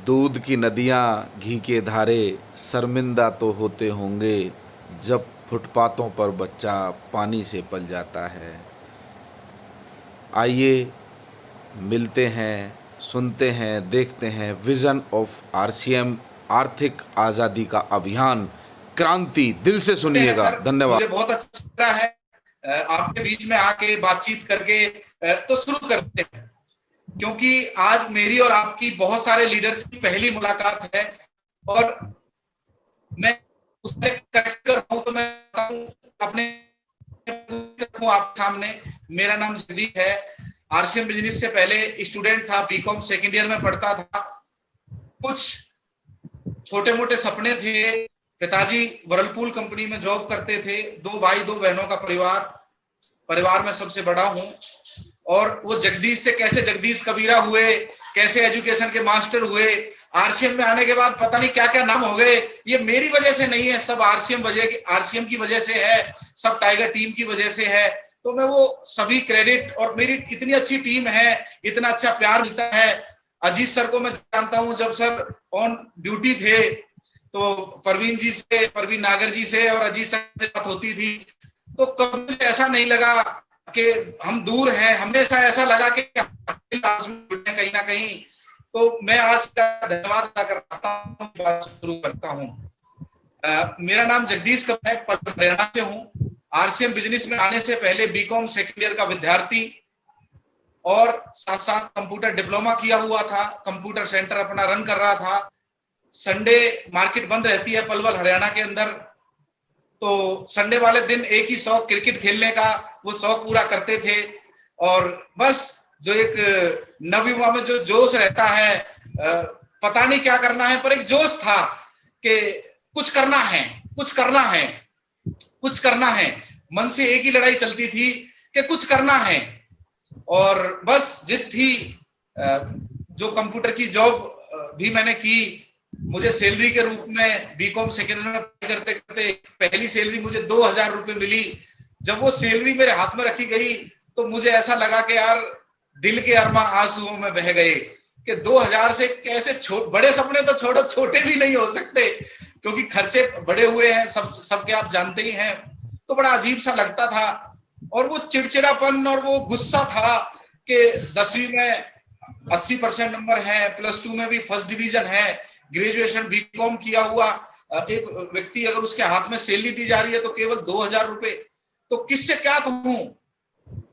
दूध की नदियाँ घी के धारे शर्मिंदा तो होते होंगे जब फुटपाथों पर बच्चा पानी से पल जाता है। आइए मिलते हैं, सुनते हैं, देखते हैं विजन ऑफ आरसीएम आर्थिक आज़ादी का अभियान क्रांति। दिल से हैं सुनिएगा। सर। धन्यवाद। मुझे बहुत अच्छा लग रहा है आपके बीच में आके बातचीत करके। तो शुरू करते हैं, क्योंकि आज मेरी और आपकी बहुत सारे लीडर्स की पहली मुलाकात है और मैं उसमें कटकर हूं तो मैं अपने आप सामने। मेरा नाम जगदीप है। आरसीएम बिजनेस से पहले स्टूडेंट था, बीकॉम सेकेंड ईयर में पढ़ता था। कुछ छोटे मोटे सपने थे। पिताजी वर्लपूल कंपनी में जॉब करते थे। 2 भाई 2 बहनों का परिवार में सबसे बड़ा हूं। और वो जगदीश से कैसे जगदीश कबीरा हुए, कैसे एजुकेशन के मास्टर हुए, आरसीएम में आने के बाद पता नहीं क्या क्या नाम हो गए। ये मेरी वजह से नहीं है, सब आरसीएम की वजह से है, सब टाइगर टीम की वजह से है। तो मैं वो सभी क्रेडिट, और मेरी इतनी अच्छी टीम है, इतना अच्छा प्यार मिलता है। अजीत सर को मैं जानता हूं, जब सर ऑन ड्यूटी थे तो परवीन नागर जी से और अजीत सर से बात होती थी, तो कभी ऐसा नहीं लगा कि हम दूर हैं। हमेशा ऐसा लगा कि कहीं ना कहीं। तो मैं आज का धन्यवाद अदा करता हूँ, बात शुरू करता हूँ। मेरा नाम जगदीश कब है, हरियाणा से हूँ। आरसीएम बिजनेस में आने से पहले बीकॉम सेकेंड ईयर का विद्यार्थी और साथ साथ कंप्यूटर डिप्लोमा किया हुआ था। कंप्यूटर सेंटर अपना रन कर रहा था। संडे मार्केट बंद रहती है पलवल हरियाणा के अंदर, तो संडे वाले दिन एक ही शौक क्रिकेट खेलने का, वो शौक पूरा करते थे। और बस जो एक नवयुवा में जो जोश रहता है, पता नहीं क्या करना है, पर एक जोश था कि कुछ करना है, कुछ करना है, कुछ करना है। मन से एक ही लड़ाई चलती थी कि कुछ करना है। और बस जिद थी। जो कंप्यूटर की जॉब भी मैंने की, मुझे सैलरी के रूप में बीकॉम सेकेंड में करते करते पहली सैलरी मुझे 2000 रुपए मिली। जब वो सैलरी मेरे हाथ में रखी गई तो मुझे ऐसा लगा कि यार दिल के अरमा आंसुओं में बह गए कि 2000 से कैसे बड़े सपने तो छोड़ो, छोटे भी नहीं हो सकते, क्योंकि खर्चे बड़े हुए हैं, सबके आप जानते ही हैं। तो बड़ा अजीब सा लगता था। और वो चिड़चिड़ापन और वो गुस्सा था कि 10वीं में 80% नंबर है, +2 में भी फर्स्ट डिवीजन है, ग्रेजुएशन बीकॉम किया हुआ एक व्यक्ति, अगर उसके हाथ में सैलरी दी जा रही है तो केवल 2000 रुपए, तो किससे क्या कहूं,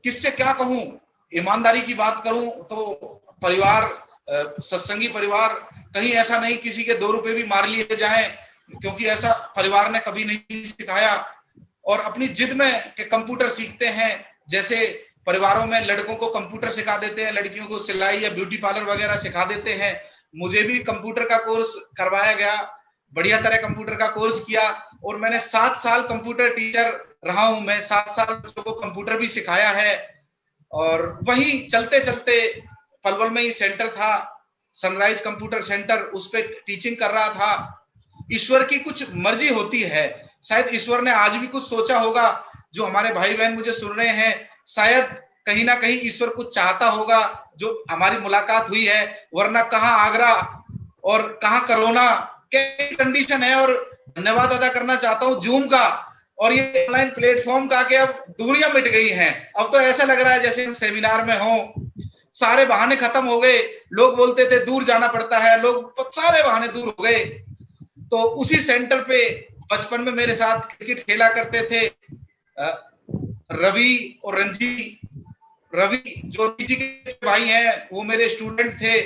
किससे क्या कहूं। ईमानदारी की बात करूं तो परिवार, सत्संगी परिवार, कहीं ऐसा नहीं किसी के 2 रुपए भी मार लिए जाएं, क्योंकि ऐसा परिवार ने कभी नहीं सिखाया। और अपनी जिद में कि कंप्यूटर सीखते हैं, जैसे परिवारों में लड़कों को कंप्यूटर सिखा देते हैं, लड़कियों को सिलाई या ब्यूटी पार्लर वगैरह सिखा देते हैं, मुझे भी कंप्यूटर का कोर्स करवाया गया। बढ़िया तरह कंप्यूटर का कोर्स किया और मैंने 7 साल कंप्यूटर टीचर रहा हूं। मैं 7 साल बच्चों को कंप्यूटर भी सिखाया है। और वही चलते चलते पलवल में ही सेंटर था, सनराइज कंप्यूटर सेंटर, उस पर टीचिंग कर रहा था। ईश्वर की कुछ मर्जी होती है, शायद ईश्वर ने आज भी कुछ सोचा होगा। जो हमारे भाई बहन मुझे सुन रहे हैं, शायद कहीं ना कहीं ईश्वर कुछ चाहता होगा जो हमारी मुलाकात हुई है, वरना कहाँ आगरा और कहाँ कोरोना, क्या कंडीशन है। और धन्यवाद अदा करना चाहता हूँ जूम का और ये ऑनलाइन प्लेटफॉर्म का, कि अब दूरियां मिट गई हैं। अब तो ऐसा लग रहा है जैसे हम सेमिनार में हों, सारे बहाने खत्म हो गए। लोग बोलते थे दूर जाना पड़ता है, लोग सारे बहाने दूर हो गए। तो उसी सेंटर पे बचपन में मेरे साथ क्रिकेट खेला करते थे रवि और रंजीत। रवि जो जी के भाई हैं, वो मेरे स्टूडेंट थे,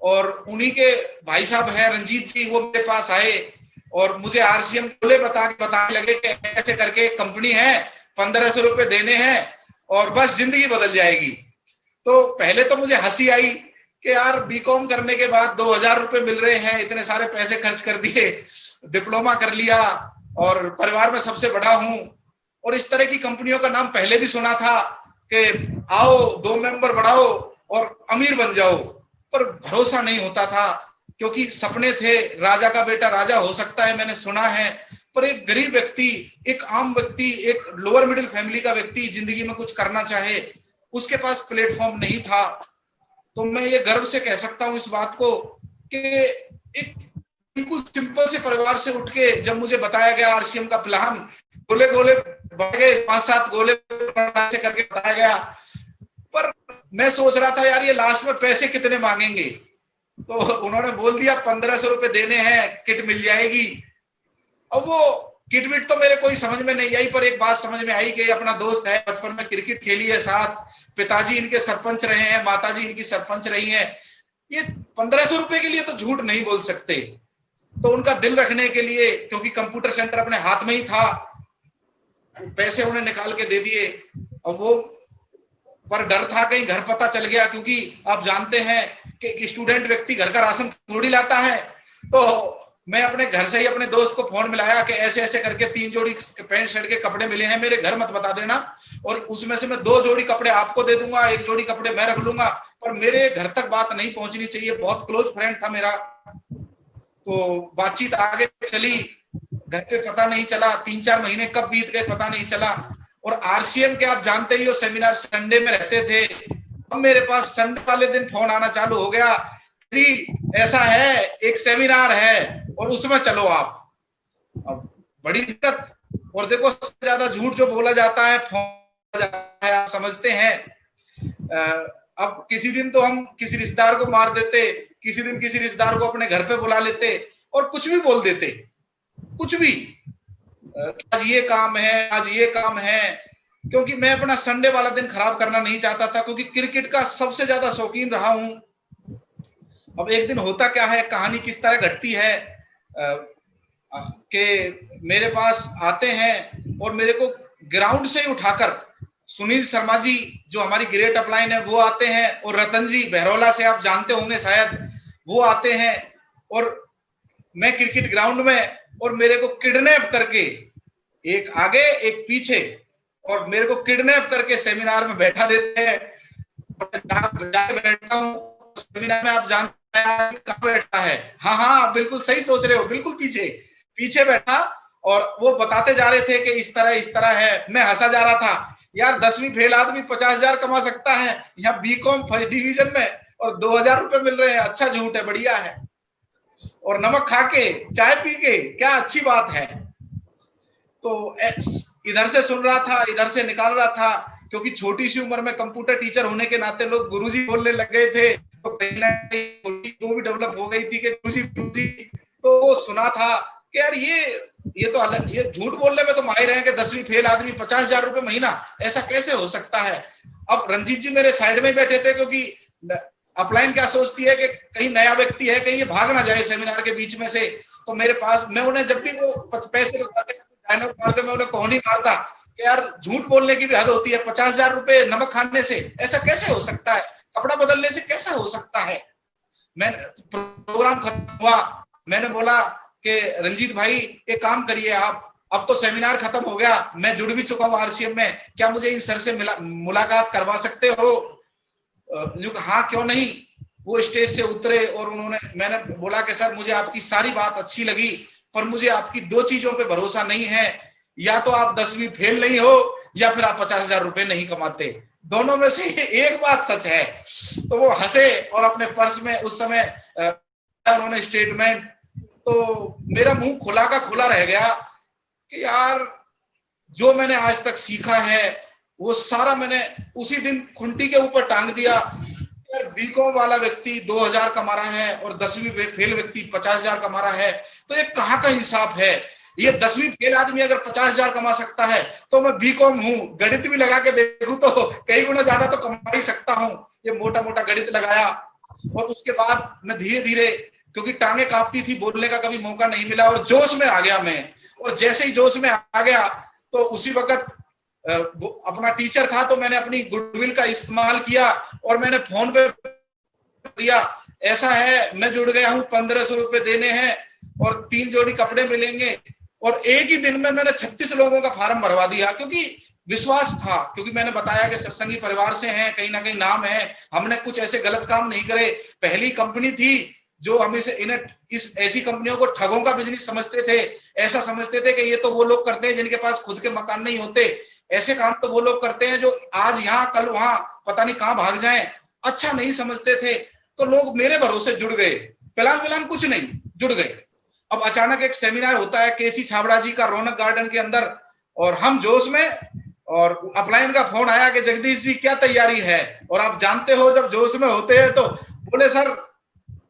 और उन्हीं के भाई साहब हैं रंजीत जी, वो मेरे पास आए और मुझे आरसीएम खोले बताने लगे कि ऐसे करके कंपनी है, 1500 रुपए देने हैं और बस जिंदगी बदल जाएगी। तो पहले तो मुझे हंसी आई कि यार बीकॉम करने के बाद 2000 रुपए मिल रहे हैं, इतने सारे पैसे खर्च कर दिए, डिप्लोमा कर लिया और परिवार में सबसे बड़ा हूं। और इस तरह की कंपनियों का नाम पहले भी सुना था कि आओ 2 मेंबर बढ़ाओ और अमीर बन जाओ, पर भरोसा नहीं होता था, क्योंकि सपने थे। राजा का बेटा राजा हो सकता है, मैंने सुना है, पर एक गरीब व्यक्ति, एक आम व्यक्ति, एक लोअर मिडिल फैमिली का व्यक्ति जिंदगी में कुछ करना चाहे, उसके पास प्लेटफॉर्म नहीं था। तो मैं ये गर्व से कह सकता हूं इस बात को कि एक बिल्कुल सिंपल से परिवार से उठ के जब मुझे बताया गया आरसीएम का प्लान, गोले गोले बढ़ गए, 5-7 गोले से करके बताया गया। पर मैं सोच रहा था यार ये लास्ट में पैसे कितने मांगेंगे, तो उन्होंने बोल दिया 1500 रुपए देने हैं, किट मिल जाएगी। अब वो किट विट तो मेरे कोई समझ में नहीं आई, पर एक बात समझ में आई कि अपना दोस्त है, बचपन में क्रिकेट खेली है साथ, पिताजी इनके सरपंच रहे हैं, माताजी इनकी सरपंच रही है, ये 1500 रुपए के लिए तो झूठ नहीं बोल सकते। तो उनका दिल रखने के लिए, क्योंकि कंप्यूटर सेंटर अपने हाथ में ही था, पैसे उन्हें निकाल के दे दिए। अब वो पर डर था कहीं घर पता चल गया, क्योंकि आप जानते हैं कि स्टूडेंट व्यक्ति घर का राशन थोड़ी लाता है। तो मैं अपने घर से ही अपने दोस्त को फोन मिलाया कि ऐसे ऐसे करके 3 जोड़ी पैंट शर्ट के कपड़े मिले हैं, मेरे घर मत बता देना, और उसमें से मैं 2 जोड़ी कपड़े आपको दे दूंगा, 1 जोड़ी कपड़े मैं रख लूंगा, पर मेरे घर तक बात नहीं पहुंचनी चाहिए। बहुत क्लोज फ्रेंड था मेरा। तो बातचीत आगे चली, घर पे पता नहीं चला, 3-4 महीने कब बीत गए पता नहीं चला। और आरसीएम के आप जानते ही हो सेमिनार संडे में रहते थे। अब मेरे पास संडे वाले दिन फोन आना चालू हो गया, जी ऐसा है, एक सेमिनार है और उसमें चलो आप। अब बड़ी दिक्कत। और देखो सबसे ज्यादा झूठ जो बोला जाता है, फोन जाता है, आप समझते हैं। अब किसी दिन तो हम किसी रिश्तेदार को मार देते, किसी दिन किसी रिश्तेदार को अपने घर पे बुला लेते और कुछ भी बोल देते, कुछ भी, आज ये काम है, आज ये काम है, क्योंकि मैं अपना संडे वाला दिन खराब करना नहीं चाहता था, क्योंकि क्रिकेट का सबसे ज्यादा शौकीन रहा हूं। अब एक दिन होता क्या है, कहानी किस तरह घटती है कि मेरे पास आते हैं और मेरे को ग्राउंड से ही उठाकर सुनील शर्मा जी जो हमारी ग्रेट अपलाइन है वो आते हैं, और रतन जी बहरौला से आप जानते होंगे शायद, वो आते हैं। और मैं क्रिकेट ग्राउंड में, और मेरे को किडनैप करके, एक आगे एक पीछे, और मेरे को किडनैप करके सेमिनार में बैठा देते हैं। बैठा हूँ सेमिनार में, आप जानते हैं कहाँ बैठा है, हाँ हाँ बिल्कुल सही सोच रहे हो, बिल्कुल पीछे पीछे बैठा, और वो बताते जा रहे थे कि इस तरह है। मैं हंसा जा रहा था, यार 10वीं फेल आदमी 50,000 कमा सकता है, यहाँ बीकॉम फर्स्ट डिवीजन में और 2,000 रुपए मिल रहे हैं, अच्छा झूठ है, बढ़िया है, और नमक खा के चाय पी के, क्या अच्छी बात है। तो इधर से सुन रहा था, इधर से निकाल रहा था, क्योंकि छोटी सी उम्र में कंप्यूटर टीचर होने के नाते लोग गुरुजी बोलने लग गए थे, तो कहीं ना कहीं वो भी डेवलप हो गई थी कि गुरुजी। तो वो सुना था कि यार ये तो अलग, ये झूठ बोलने में तो माहिर है कि 10वीं फेल आदमी 50,000 रुपए महीना, ऐसा कैसे हो सकता है। अब रंजीत जी मेरे साइड में बैठे थे, क्योंकि अपलाइन क्या सोचती है कि कहीं नया व्यक्ति है, कहीं ये भाग ना जाए सेमिनार के बीच में से। तो मेरे पास, मैं उन्हें जब भी वो पैसे मारते, मैं उन्हें कौन ही मारता कि यार झूठ बोलने की भी हद होती है, 50,000 रुपए नमक खाने से ऐसा कैसे हो सकता है, कपड़ा बदलने से कैसे हो सकता है। मैं प्रोग्राम खत्म हुआ, मैंने बोला कि रंजीत भाई एक काम करिए आप, अब तो सेमिनार खत्म हो गया, मैं जुड़ भी चुका हूँ आरसीएम में, क्या मुझे इन सर से मुलाकात करवा सकते हो। हाँ क्यों नहीं। वो स्टेज से उतरे और मैंने बोला कि सर मुझे आपकी सारी बात अच्छी लगी, पर मुझे आपकी 2 चीजों पे भरोसा नहीं है, या तो आप 10वीं फेल नहीं हो, या फिर आप 50,000 रुपए नहीं कमाते, दोनों में से एक बात सच है। तो वो हंसे और अपने पर्स में उस समय उन्होंने स्टेटमेंट, तो मेरा मुंह खुला का खुला रह गया कि यार जो मैंने आज तक सीखा है वो सारा मैंने उसी दिन खुंटी के ऊपर टांग दिया। यार बीकॉम वाला व्यक्ति 2,000 कमा रहा है और 10वीं फेल व्यक्ति 50,000 कमा रहा है, तो ये कहाँ का हिसाब है। ये 10वीं फेल आदमी अगर 50,000 कमा सकता है, तो मैं बीकॉम हूँ, गणित भी लगा के देखूं तो कई गुना ज्यादा तो कमा ही सकता हूँ। ये मोटा मोटा गणित लगाया, और उसके बाद मैं धीरे धीरे, क्योंकि टांगे कांपती थी, बोलने का कभी मौका नहीं मिला, और जोश में आ गया मैं। और जैसे ही जोश में आ गया, तो उसी वक्त अपना टीचर था, तो मैंने अपनी गुडविल का इस्तेमाल किया और मैंने फोन पे दिया, ऐसा है मैं जुड़ गया हूँ, 1500 रुपए देने हैं और 3 जोड़ी कपड़े मिलेंगे। और एक ही दिन में मैंने 36 लोगों का फार्म भरवा दिया, क्योंकि विश्वास था, क्योंकि मैंने बताया कि सत्संगी परिवार से हैं, कहीं ना कहीं नाम है, हमने कुछ ऐसे गलत काम नहीं करे। पहली कंपनी थी जो हमें से इस ऐसी कंपनियों को ठगों का बिजनेस समझते थे, ऐसा समझते थे कि ये तो वो लोग करते हैं जिनके पास खुद के मकान नहीं होते, ऐसे काम तो वो लोग करते हैं जो आज यहाँ कल वहां पता नहीं कहां भाग जाएं, अच्छा नहीं समझते थे। तो लोग मेरे भरोसे जुड़ गए, प्लान व्लान कुछ नहीं, जुड़ गए। अब अचानक एक सेमिनार होता है केसी छाबड़ा जी का रौनक गार्डन के अंदर, और हम जोश में, और अपलाइन का फोन आया कि जगदीश जी क्या तैयारी है। और आप जानते हो जब जोश में होते हैं तो बोले सर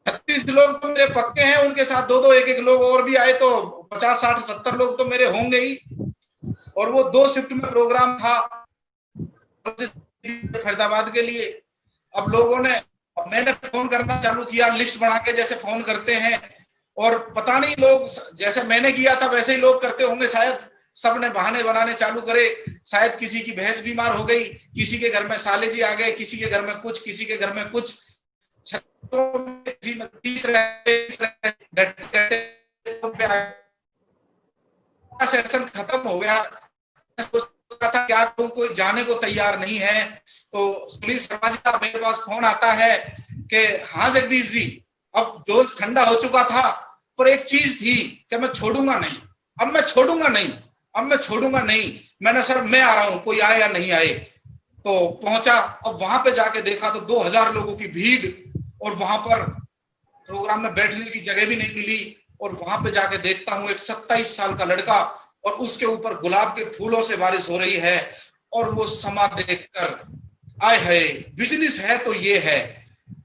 36 लोग तो मेरे पक्के हैं, उनके साथ दो दो एक एक लोग और भी आए तो 50 60 70 लोग तो मेरे होंगे ही। और वो 2 शिफ्ट में प्रोग्राम था फरीदाबाद के लिए। अब मैंने फोन करना चालू किया, लिस्ट बना के जैसे फोन करते हैं, और पता नहीं लोग जैसे मैंने किया था वैसे ही लोग करते होंगे शायद। सबने बहाने बनाने चालू करे, शायद किसी की भैंस बीमार हो गई, किसी के घर में साले जी आ गए, किसी के घर में कुछ, किसी के घर में कुछ, सेशन खत्म हो गया। था क्या तुम कोई जाने को तैयार नहीं है। तो सुनील शर्मा जी का मेरे पास फोन आता है कि हाँ जगदीश जी, अब जोश ठंडा हो चुका था, पर एक चीज थी कि मैं छोड़ूंगा नहीं, अब मैं छोड़ूंगा नहीं, अब मैं छोड़ूंगा नहीं। मैंने सर मैं आ रहा हूं, कोई आए या नहीं आए। तो पहुंचा, अब वहां पे जाके देखा तो 2000 लोगों की भीड़, और वहां पर प्रोग्राम में बैठने की जगह भी नहीं मिली। और वहां पे जाके देखता हूं एक 27 साल का लड़का, और उसके ऊपर गुलाब के फूलों से बारिश हो रही है। और वो समा देखकर आए है, बिजनेस है तो ये है।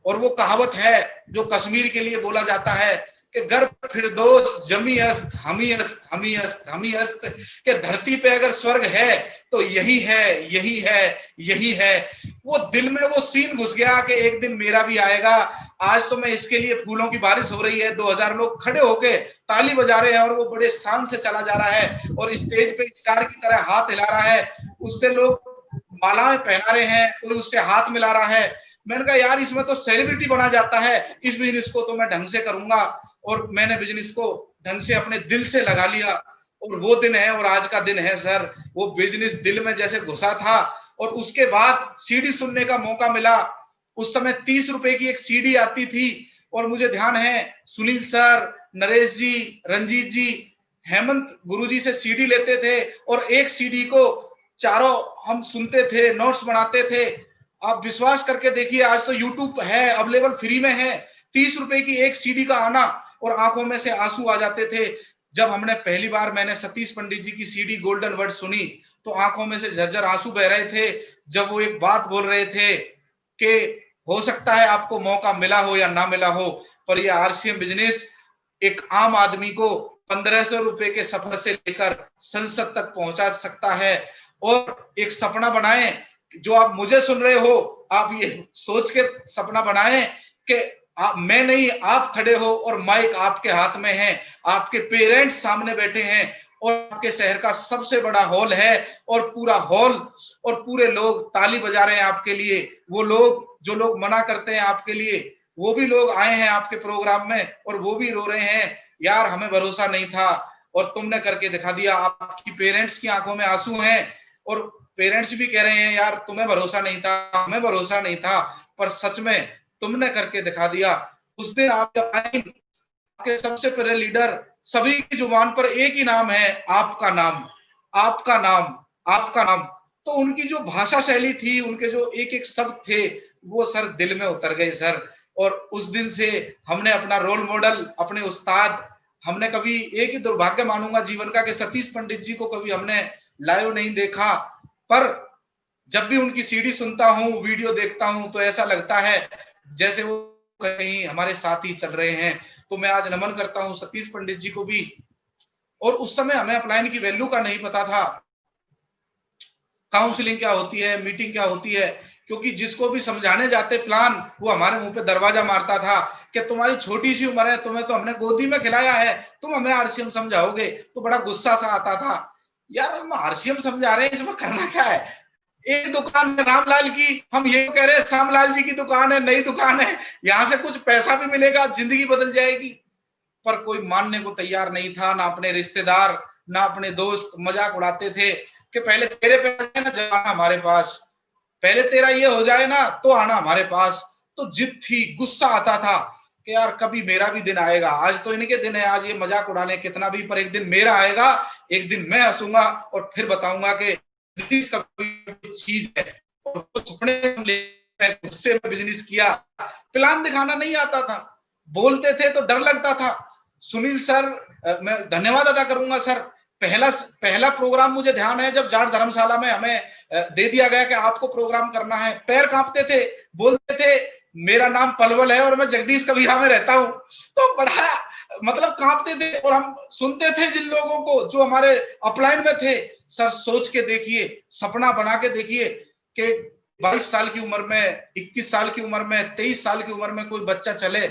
और वो कहावत है जो कश्मीर के लिए बोला जाता है कि घर फिरदौस जमी अस्त हमी अस्त हमी अस्त हमी अस्त, कि धरती पे अगर स्वर्ग है तो यही है, यही है, यही है। वो दिल में वो सीन घुस गया कि एक दिन मेरा भी आएगा। आज तो मैं इसके लिए, फूलों की बारिश हो रही है, 2000 लोग खड़े होके ताली बजा रहे हैं, और वो बड़े शान से चला जा रहा है, और स्टेज पे स्टार की तरह हाथ हिला रहा है, उससे लोग मालाएं पहना रहे हैं, कोई उससे हाथ मिला रहा है। मैंने कहा यार इसमें तो सेलिब्रिटी बना जाता है, इस बिजनेस को तो मैं ढंग से करूंगा। और मैंने बिजनेस को ढंग से अपने दिल से लगा लिया, और वो दिन है और आज का दिन है सर। वो बिजनेस दिल में जैसे घुसा था। और उसके बाद सीडी सुनने का मौका मिला। उस समय 30 रुपए की एक सीडी आती थी, और मुझे ध्यान है सुनील सर, नरेश जी, रंजीत जी, हेमंत गुरुजी से सीडी लेते थे, और एक सीडी को चारों हम सुनते थे, नोट्स बनाते थे। आप विश्वास करके देखिए, आज तो यूट्यूब है अवेलेबल, फ्री में है। 30 रुपए की एक सीडी का आना, और आंखों में से आंसू आ जाते थे। जब हमने पहली बार मैंने सतीश पंडित जी की सीडी गोल्डन वर्ड सुनी, तो आंखों में से झरझर आंसू बह रहे थे, जब वो एक बात बोल रहे थे कि हो सकता है आपको मौका मिला हो या ना मिला हो, पर ये आरसीएम बिजनेस एक आम आदमी को 1500 रुपए के सफर से लेकर संसद तक पहुंचा सकता है। और एक सपना बनाएं, जो आप मुझे सुन रहे हो, आप ये सोच के सपना बनाएं कि मैं नहीं, आप खड़े हो और माइक आपके हाथ में है, आपके पेरेंट्स सामने बैठे हैं, और आपके शहर का सबसे बड़ा हॉल है, और पूरा हॉल और पूरे लोग ताली बजा रहे हैं आपके लिए। वो लोग जो लोग मना करते हैं आपके लिए, वो भी लोग आए हैं आपके प्रोग्राम में, और वो भी रो रहे हैं यार हमें भरोसा नहीं था, और तुमने करके दिखा दिया। आपकी पेरेंट्स की आंखों में आंसू हैं, और पेरेंट्स भी कह रहे हैं यार तुम्हें भरोसा नहीं था, हमें भरोसा नहीं था, पर सच में तुमने करके दिखा दिया। उस दिन आपके सबसे पहले लीडर, सभी की जुबान पर एक ही नाम है, आपका नाम, आपका नाम, आपका नाम। तो उनकी जो भाषा शैली थी, उनके जो एक एक शब्द थे, वो सर दिल में उतर गए सर। और उस दिन से हमने अपना रोल मॉडल, अपने उस्ताद, हमने कभी एक ही दुर्भाग्य मानूंगा जीवन का कि सतीश पंडित जी को कभी हमने लाइव नहीं देखा, पर जब भी उनकी सीडी सुनता हूं, वीडियो देखता हूं, तो ऐसा लगता है जैसे वो कहीं हमारे साथ ही चल रहे हैं। तो मैं आज नमन करता हूं सतीश पंडित जी को भी। और उस समय हमें अपलाइन की वैल्यू का नहीं पता था, काउंसलिंग क्या होती है, मीटिंग क्या होती है, क्योंकि जिसको भी समझाने जाते प्लान, वो हमारे मुंह पे दरवाजा मारता था कि तुम्हारी छोटी सी उम्र है, तुम्हें तो हमने गोदी में खिलाया है, तुम हमें आरसीएम समझाओगे। तो बड़ा गुस्सा सा आता था, यार हम आरसीएम समझा रहे हैं, इसमें करना क्या है। एक दुकान है रामलाल की, हम ये कह रहे हैं श्यामलाल जी की दुकान है, नई दुकान है, यहां से कुछ पैसा भी मिलेगा, जिंदगी बदल जाएगी। पर कोई मानने को तैयार नहीं था, ना अपने रिश्तेदार, ना अपने दोस्त। मजाक उड़ाते थे कि पहले तेरे पे आ जाए ना जब आना हमारे पास, पहले तेरा ये हो जाए ना तो आना हमारे पास। तो जिद थी, गुस्सा आता था कि यार कभी मेरा भी दिन आएगा। आज तो इनके दिन है, आज ये मजाक उड़ाने कितना भी, पर एक दिन मेरा आएगा, एक दिन मैं हंसूंगा और फिर बताऊंगा कि बिजनेस का चीज है। और सपने गुस्से में बिजनेस किया, प्लान दिखाना नहीं आता था। बोलते थे तो डर लगता था। सुनील सर, मैं धन्यवाद अदा करूंगा सर। पहला प्रोग्राम मुझे ध्यान है जब जाट धर्मशाला में हमें दे दिया गया कि आपको प्रोग्राम करना है, पैर कांपते थे, बोलते थे मेरा नाम पलवल है और मैं जगदीश कबीरा में रहता हूं, तो बड़ा मतलब कांपते थे। और हम सुनते थे जिन लोगों को जो हमारे अपलाइन में थे। सर सोच के देखिए, सपना बना के देखिए कि 22 साल की उम्र में, 21 साल की उम्र में, 23 साल की उम्र में कोई बच्चा चले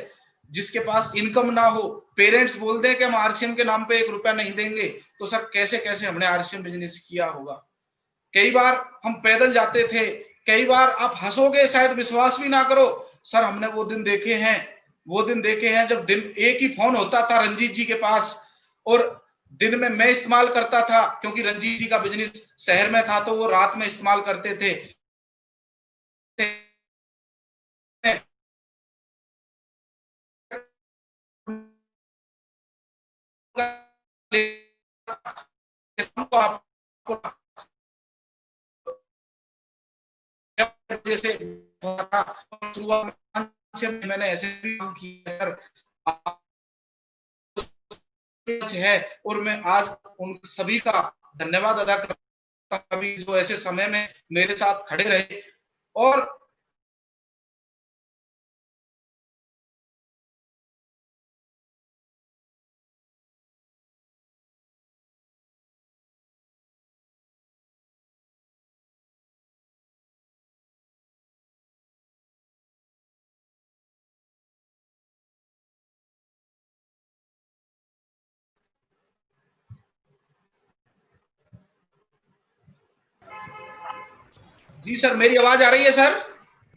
जिसके पास इनकम ना हो, पेरेंट्स बोल दें कि हम आरसीएम के नाम पे 1 रुपया नहीं देंगे, तो सर कैसे कैसे हमने आरसीएम बिजनेस किया होगा। कई बार हम पैदल जाते थे, कई बार आप हंसोगे, शायद विश्वास भी ना करो सर, हमने वो दिन देखे हैं जब दिन एक ही फोन होता था रंजीत जी के पास, और दिन में मैं इस्तेमाल करता था क्योंकि रंजीत जी का बिजनेस शहर में था, तो वो रात में इस्तेमाल करते थे। जैसे मैंने ऐसे भी काम किया सर है, और मैं आज उन सभी का धन्यवाद अदा करता हूं जो ऐसे समय में मेरे साथ खड़े रहे। और जी सर, मेरी आवाज आ रही है सर?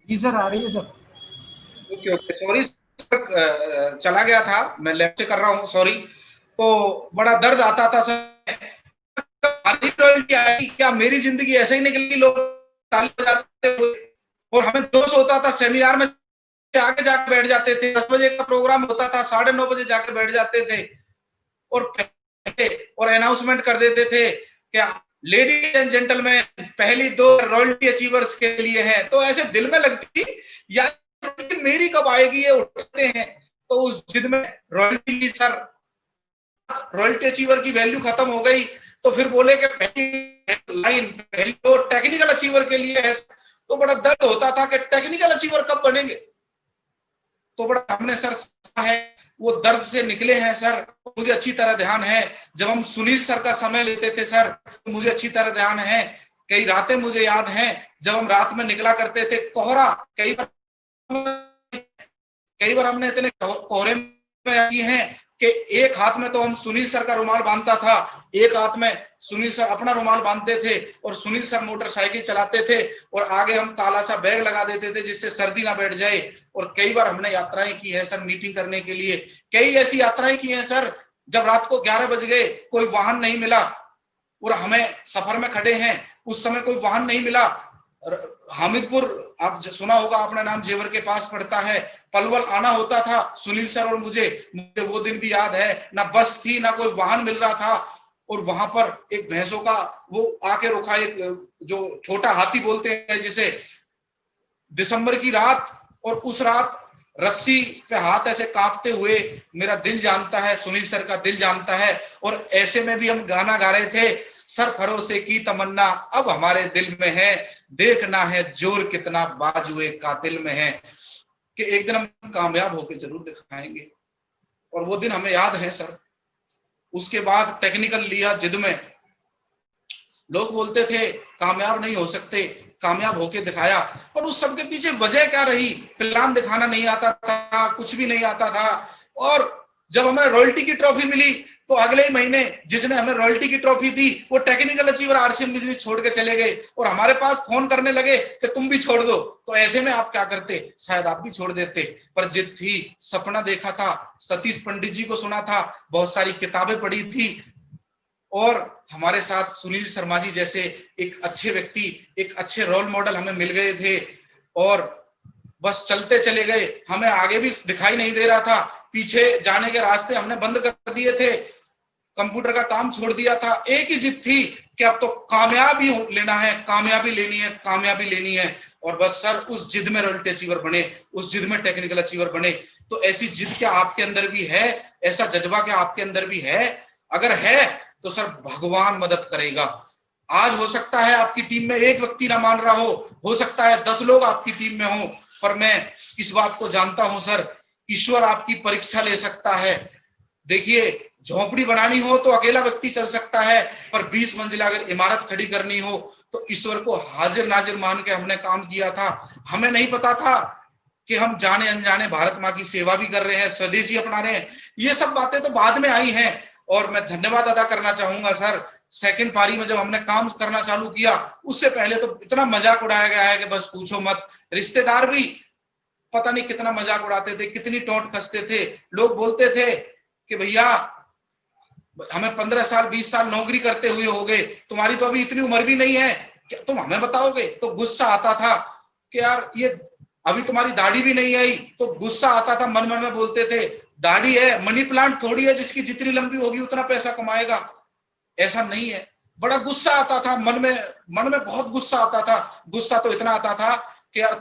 जी सर, आ रही है sir. Okay okay, sorry sir, चला गया था, मैं लेफ्ट से कर रहा हूँ, सॉरी। तो बड़ा दर्द आता था सर, क्या मेरी जिंदगी ऐसे ही निकली, लोग ताली बजाते हुए, और हमें जोश होता था। सेमिनार में आगे जाके बैठ जाते थे, 10 बजे का प्रोग्राम होता था, 9:30 बजे जाके बैठ जाते थे, और अनाउंसमेंट कर देते थे क्या लेडीज एंड जेंटलमैन, पहली 2 रॉयल्टी अचीवर्स के लिए है। तो ऐसे दिल में लगती यार मेरी कब आएगी, ये उठते हैं। तो उस जिद में रॉयल्टी ली सर, रॉयल्टी अचीवर की वैल्यू खत्म हो गई, तो फिर बोले कि पहली लाइन पहली तो टेक्निकल अचीवर के लिए है। तो बड़ा दर्द होता था कि टेक्निकल अचीवर कब बनेंगे। तो बड़ा हमने सर है वो दर्द से निकले हैं सर। मुझे अच्छी तरह ध्यान है जब हम सुनील सर का समय लेते थे सर, तो मुझे अच्छी तरह ध्यान है, कई रातें मुझे याद हैं जब हम रात में निकला करते थे। कोहरा कई बार हमने इतने कोहरे में किए हैं कि एक हाथ में तो हम सुनील सर का रुमाल बांधता था, एक हाथ में सुनील सर अपना रुमाल बांधते थे, और सुनील सर मोटरसाइकिल चलाते थे, और आगे हम काला सा बैग लगा देते थे जिससे सर्दी ना बैठ जाए। और कई बार हमने यात्राएं की है सर मीटिंग करने के लिए, कई ऐसी यात्राएं की हैं सर जब रात को 11 बज गए, कोई वाहन नहीं मिला, और हमें सफर में खड़े हैं, उस समय कोई वाहन नहीं मिला। हामिदपुर, आप सुना होगा आपने नाम, जेवर के पास पड़ता है, पलवल आना होता था सुनील सर और मुझे वो दिन भी याद है, ना बस थी ना कोई वाहन मिल रहा था, और वहां पर एक भैंसों का वो आके रुका, एक जो छोटा हाथी बोलते हैं जिसे, दिसंबर की रात, और उस रात रस्सी पे हाथ ऐसे कांपते हुए, मेरा दिल जानता है, सुनील सर का दिल जानता है, और ऐसे में भी हम गाना गा रहे थे, सर भरोसे की तमन्ना अब हमारे दिल में है, देखना है जोर कितना बाजुए कातिल में है, कि एक दिन हम कामयाब होकर जरूर दिखाएंगे। और वो दिन हमें याद है सर। उसके बाद टेक्निकल लिया जिद में, लोग बोलते थे कामयाब नहीं हो सकते, कामयाब होके दिखाया, पर उस सबके पीछे वजह क्या रही, प्लान दिखाना नहीं आता था, कुछ भी नहीं आता था। और जब हमें रॉयल्टी की ट्रॉफी मिली तो अगले ही महीने जिसने हमें रॉयल्टी की ट्रॉफी दी वो टेक्निकल अचीवर आरसीएम बिजनेस छोड़ के चले गए, और हमारे पास फोन करने लगे कि तुम भी छोड़ दो। तो ऐसे में आप क्या करते, शायद आप भी छोड़ देते, पर जिद थी, सपना देखा था, सतीश पंडित जी को सुना था, बहुत सारी किताबें पढ़ी थी, और हमारे साथ सुनील शर्मा जी जैसे एक अच्छे व्यक्ति, एक अच्छे रोल मॉडल हमें मिल गए थे, और बस चलते चले गए। हमें आगे भी दिखाई नहीं दे रहा था, पीछे जाने के रास्ते हमने बंद कर दिए थे, कंप्यूटर का काम छोड़ दिया था। एक ही जिद थी कि अब तो कामयाबी लेना है, कामयाबी लेनी है, कामयाबी लेनी है। और बस सर उस जिद में रॉयल्टी अचीवर बने, उस जिद में टेक्निकल अचीवर बने। तो ऐसी जिद क्या आपके अंदर भी है? ऐसा जज्बा क्या आपके अंदर भी है? अगर है तो सर भगवान मदद करेगा। आज हो सकता है आपकी टीम में एक व्यक्ति ना मान रहा हो सकता है 10 लोग आपकी टीम में हो, पर मैं इस बात को जानता हूं सर, ईश्वर आपकी परीक्षा ले सकता है। देखिए, झोपड़ी बनानी हो तो अकेला व्यक्ति चल सकता है, पर 20 मंजिला अगर इमारत खड़ी करनी हो तो ईश्वर को हाजिर नाजिर मान के हमने काम किया था। हमें नहीं पता था कि हम जाने अनजाने भारत माँ की सेवा भी कर रहे हैं, स्वदेशी अपना रहे हैं। ये सब बातें तो बाद में आई हैं। और मैं धन्यवाद अदा करना चाहूंगा सर, सेकंड पारी में जब हमने काम करना चालू किया उससे पहले तो इतना मजाक उड़ाया गया है कि बस पूछो मत। रिश्तेदार भी पता नहीं कितना मजाक उड़ाते थे, कितनी टोंट कसते थे। लोग बोलते थे कि भैया हमें 15 साल 20 साल नौकरी करते हुए हो गए, तुम्हारी तो अभी इतनी उम्र भी नहीं है, क्या तुम हमें बताओगे? तो गुस्सा आता था कि यार ये अभी तुम्हारी दाढ़ी भी नहीं आई, तो गुस्सा आता था। मन मन में बोलते थे दाढ़ी है, मनी प्लांट थोड़ी है जिसकी जितनी लंबी होगी उतना पैसा कमाएगा, ऐसा नहीं है। बड़ा गुस्सा आता था मन में बहुत गुस्सा आता था। गुस्सा तो इतना आता था कि यार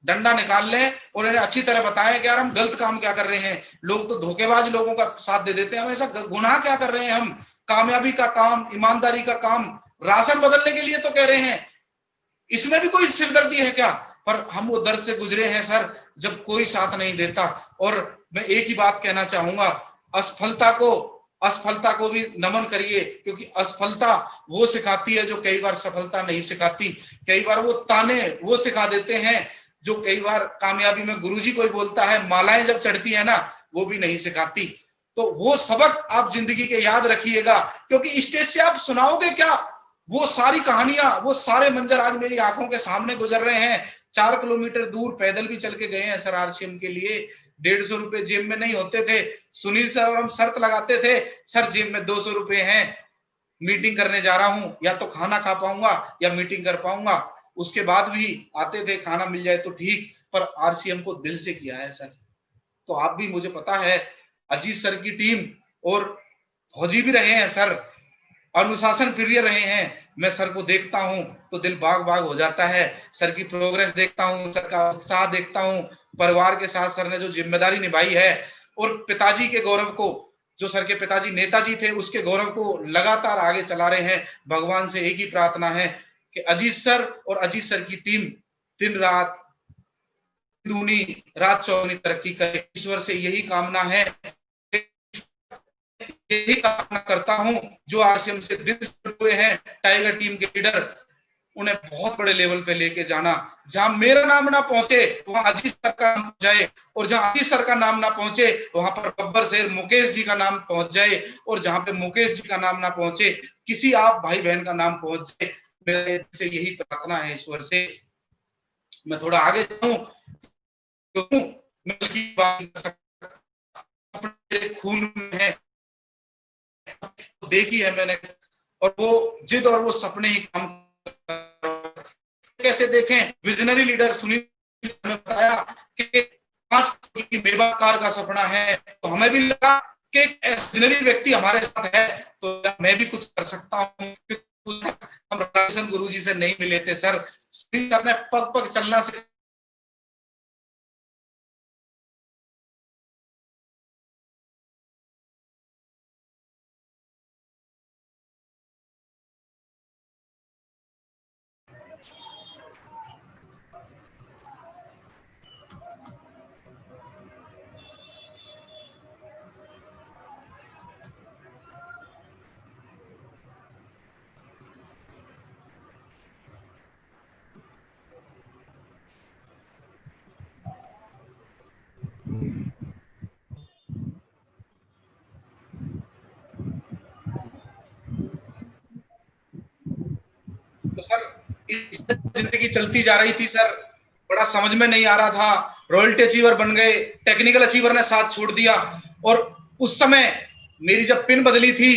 डंडा निकाल लें और इन्हें अच्छी तरह बताएं कि यार हम गलत काम क्या कर रहे हैं। लोग तो धोखेबाज लोगों का साथ दे देते हैं, हम ऐसा गुनाह क्या कर रहे हैं? हम कामयाबी का काम, ईमानदारी का काम, राशन बदलने के लिए तो कह रहे हैं, इसमें भी कोई सिरदर्दी है क्या? पर हम वो दर्द से गुजरे हैं सर जब कोई साथ नहीं देता। और मैं एक ही बात कहना चाहूंगा, असफलता को भी नमन करिए, क्योंकि असफलता वो सिखाती है जो कई बार सफलता नहीं सिखाती। कई बार वो ताने वो सिखा देते हैं जो कई बार कामयाबी में गुरुजी कोई बोलता है, मालाएं जब चढ़ती है ना, वो भी नहीं सिखाती। तो वो सबक आप जिंदगी के याद रखिएगा, क्योंकि स्टेज से आप सुनाओगे क्या? वो सारी कहानियां, वो सारे मंजर आज मेरी आंखों के सामने गुजर रहे हैं। 4 किलोमीटर दूर पैदल भी चल के गए हैं सर आरसीएम के लिए। 150 रुपए जेब में नहीं होते थे। सुनील सर और हम शर्त लगाते थे, सर जेब में 200 रुपए हैं, मीटिंग करने जा रहा हूं, या तो खाना खा पाऊंगा या मीटिंग कर पाऊंगा। उसके बाद भी आते थे, खाना मिल जाए तो ठीक, पर आरसीएम को दिल से किया है सर। तो आप भी, मुझे पता है, अजीत सर की टीम और फौजी भी रहे हैं सर, अनुशासन प्रिय रहे हैं। मैं सर को देखता हूं तो दिल बाग बाग हो जाता है। सर की प्रोग्रेस देखता हूं, सर का उत्साह देखता हूं, परिवार के साथ सर ने जो जिम्मेदारी निभाई है, और पिताजी के गौरव को, जो सर के पिताजी नेताजी थे, उसके गौरव को लगातार आगे चला रहे हैं। भगवान से एक ही प्रार्थना है कि अजीत सर और अजीत सर की टीम दिन रात दूनी रात चौगुनी तरक्की करे। ईश्वर से यही कामना है, यही कामना करता हूं। जो आरसीएम से दिल से हुए हैं टाइगर टीम के लीडर, उन्हें बहुत बड़े लेवल पे लेके जाना। जहां मेरा नाम ना पहुंचे वहां अजीत सर का नाम पहुंच जाए, और जहां अजीत सर का नाम ना पहुंचे वहां पर बब्बर शेर मुकेश जी का नाम पहुंच जाए, और जहां पे मुकेश जी का नाम ना पहुंचे किसी आप भाई बहन का नाम पहुंच जाए। मेरे से यही प्रार्थना है ईश्वर से। मैं थोड़ा आगे जाऊं, क्यों मैं की बात अपने खून में है, देखी है मैंने, और वो जिद और वो सपने ही काम कैसे देखें। विजनरी लीडर सुनील ने बताया कि 5 की मेवा कार का सपना है, तो हमें भी लगा कि विजनरी व्यक्ति हमारे साथ है तो मैं भी कुछ कर सकता हूँ। हम राशन गुरु जी से नहीं मिले थे सर, सुनील सर ने पग पग चलना से तो सर जिंदगी चलती जा रही थी सर, बड़ा समझ में नहीं आ रहा था। रॉयल्टी अचीवर बन गए, टेक्निकल अचीवर ने साथ छोड़ दिया, और उस समय मेरी जब पिन बदली थी,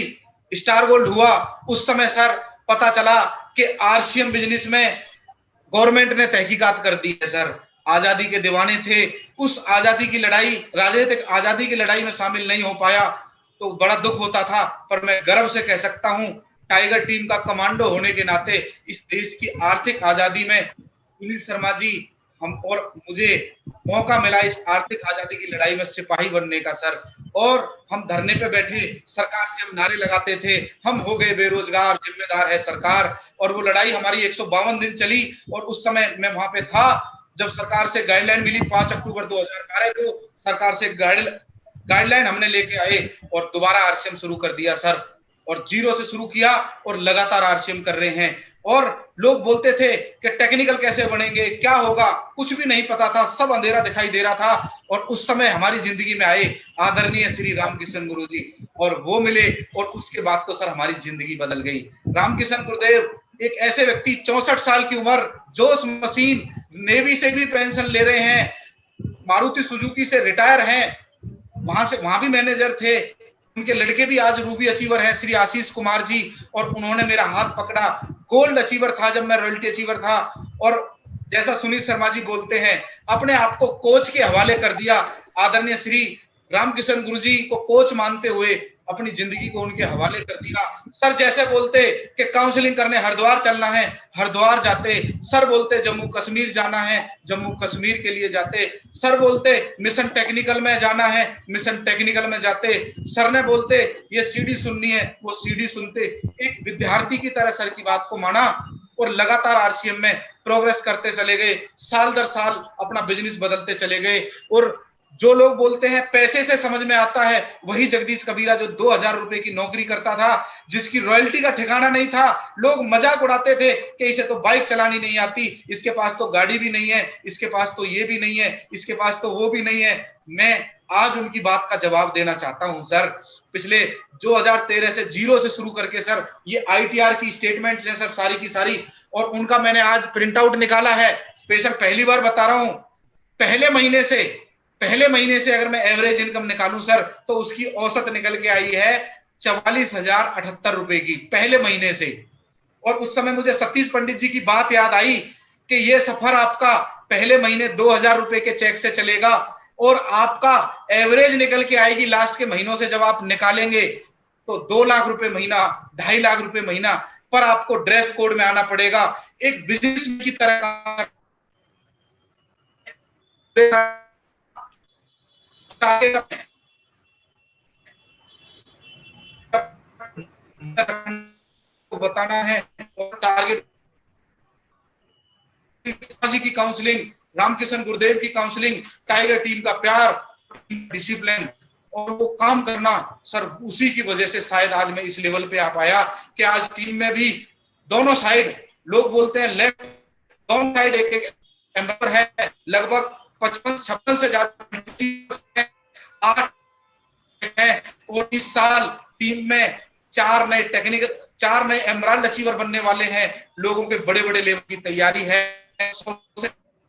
स्टार गोल्ड हुआ, उस समय सर पता चला कि आरसीएम बिजनेस में गवर्नमेंट ने तहकीकात कर दी है सर। आजादी के दीवाने थे, उस आजादी की लड़ाई, राजनीतिक आजादी की लड़ाई में शामिल नहीं हो पाया, तो बड़ा दुख होता था। पर मैं गर्व से कह सकता हूं, टाइगर टीम का कमांडो होने के नाते इस देश की आर्थिक आजादी में सुनील शर्मा जी हम और मुझे मौका मिला इस आर्थिक आजादी की लड़ाई में सिपाही बनने का सर। और हम धरने पे बैठे सरकार से हम नारे लगाते थे, हम हो गए बेरोजगार, जिम्मेदार है सरकार। और वो लड़ाई हमारी 152 दिन चली। और उस समय मैं वहां पे था जब सरकार से गाइडलाइन मिली 5 अक्टूबर 2012 को। सरकार से गाइडलाइन हमने लेके आए और दोबारा आरसीएम शुरू कर दिया सर। और जीरो से शुरू किया और लगातार आरसीएम कर रहे हैं। और लोग बोलते थे कि टेक्निकल कैसे बनेंगे, क्या होगा, कुछ भी नहीं पता था, सब अंधेरा दिखाई दे रहा था। और उस समय हमारी जिंदगी में आए आदरणीय श्री रामकिशन गुरु जी और वो मिले और उसके बाद तो सर हमारी जिंदगी बदल गई। रामकिशन गुरुदेव एक ऐसे व्यक्ति 64 साल की उम्र, जोश मशीन, नेवी से भी पेंशन ले रहे हैं, मारुति सुजुकी से रिटायर हैं, वहां भी मैनेजर थे। उनके लड़के भी आज रूबी अचीवर हैं, श्री आशीष कुमार जी। और उन्होंने मेरा हाथ पकड़ा, गोल्ड अचीवर था जब मैं रॉयल्टी अचीवर था। और जैसा सुनील शर्मा जी बोलते हैं, अपने आप को कोच के हवाले कर दिया। आदरणीय श्री रामकिशन गुरु जी को कोच मानते हुए अपनी जिंदगी को उनके हवाले कर दिया। सर जैसे बोलते कि काउंसलिंग करने हरिद्वार चलना है, हरिद्वार जाते। सर बोलते जम्मू कश्मीर जाना है, जम्मू कश्मीर के लिए जाते। सर बोलते मिशन टेक्निकल में जाना है, मिशन टेक्निकल में जाते। सर ने बोलते ये सीडी सुननी है, वो सीडी सुनते। एक विद्यार्थी की तरह सर की बात को माना और लगातार आरसीएम में प्रोग्रेस करते चले गए। साल दर साल अपना बिजनेस बदलते चले गए। और जो लोग बोलते हैं पैसे से समझ में आता है, वही जगदीश कबीरा जो 2000 रुपए की नौकरी करता था, जिसकी रॉयल्टी का ठिकाना नहीं था। लोग मजाक उड़ाते थे कि इसे तो बाइक चलानी नहीं आती, इसके पास तो गाड़ी भी नहीं है, इसके पास तो ये भी नहीं है, इसके पास तो वो भी नहीं है। मैं आज उनकी बात का जवाब देना चाहता हूं सर। पिछले 2013 से जीरो से शुरू करके सर ये आईटीआर की स्टेटमेंट्स हैं सर सारी की सारी। और उनका मैंने आज प्रिंट आउट निकाला है स्पेशल, पहली बार बता रहा हूं। पहले महीने से अगर मैं एवरेज इनकम निकालूं सर तो उसकी औसत निकल के आई है 44,078 रुपए की पहले महीने से। और उस समय मुझे सतीश पंडित जी की बात याद आई कि ये सफर आपका पहले महीने 2000 रुपए के चेक से चलेगा और आपका एवरेज निकल के आएगी लास्ट के महीनों से। जब आप निकालेंगे तो 2 लाख रुपए महीना, 2.5 लाख रुपए महीना। पर आपको ड्रेस कोड में आना पड़ेगा, एक बिजनेस की तरह बताना है। और टारगेट की काउंसलिंग, रामकिशन गुरुदेव की काउंसलिंग, टाइगर टीम का प्यार, डिसिप्लिन और वो काम करना सर, उसी की वजह से शायद आज मैं इस लेवल पे आ पाया कि आज टीम में भी दोनों साइड, लोग बोलते हैं लेफ्ट, दोनों साइड एक एक मेंबर है, लगभग 55-56 से ज्यादा 8 है। और इस साल टीम में 4 नए एमराल्ड अचीवर बनने वाले हैं। लोगों के बड़े बड़े लेवल की तैयारी है,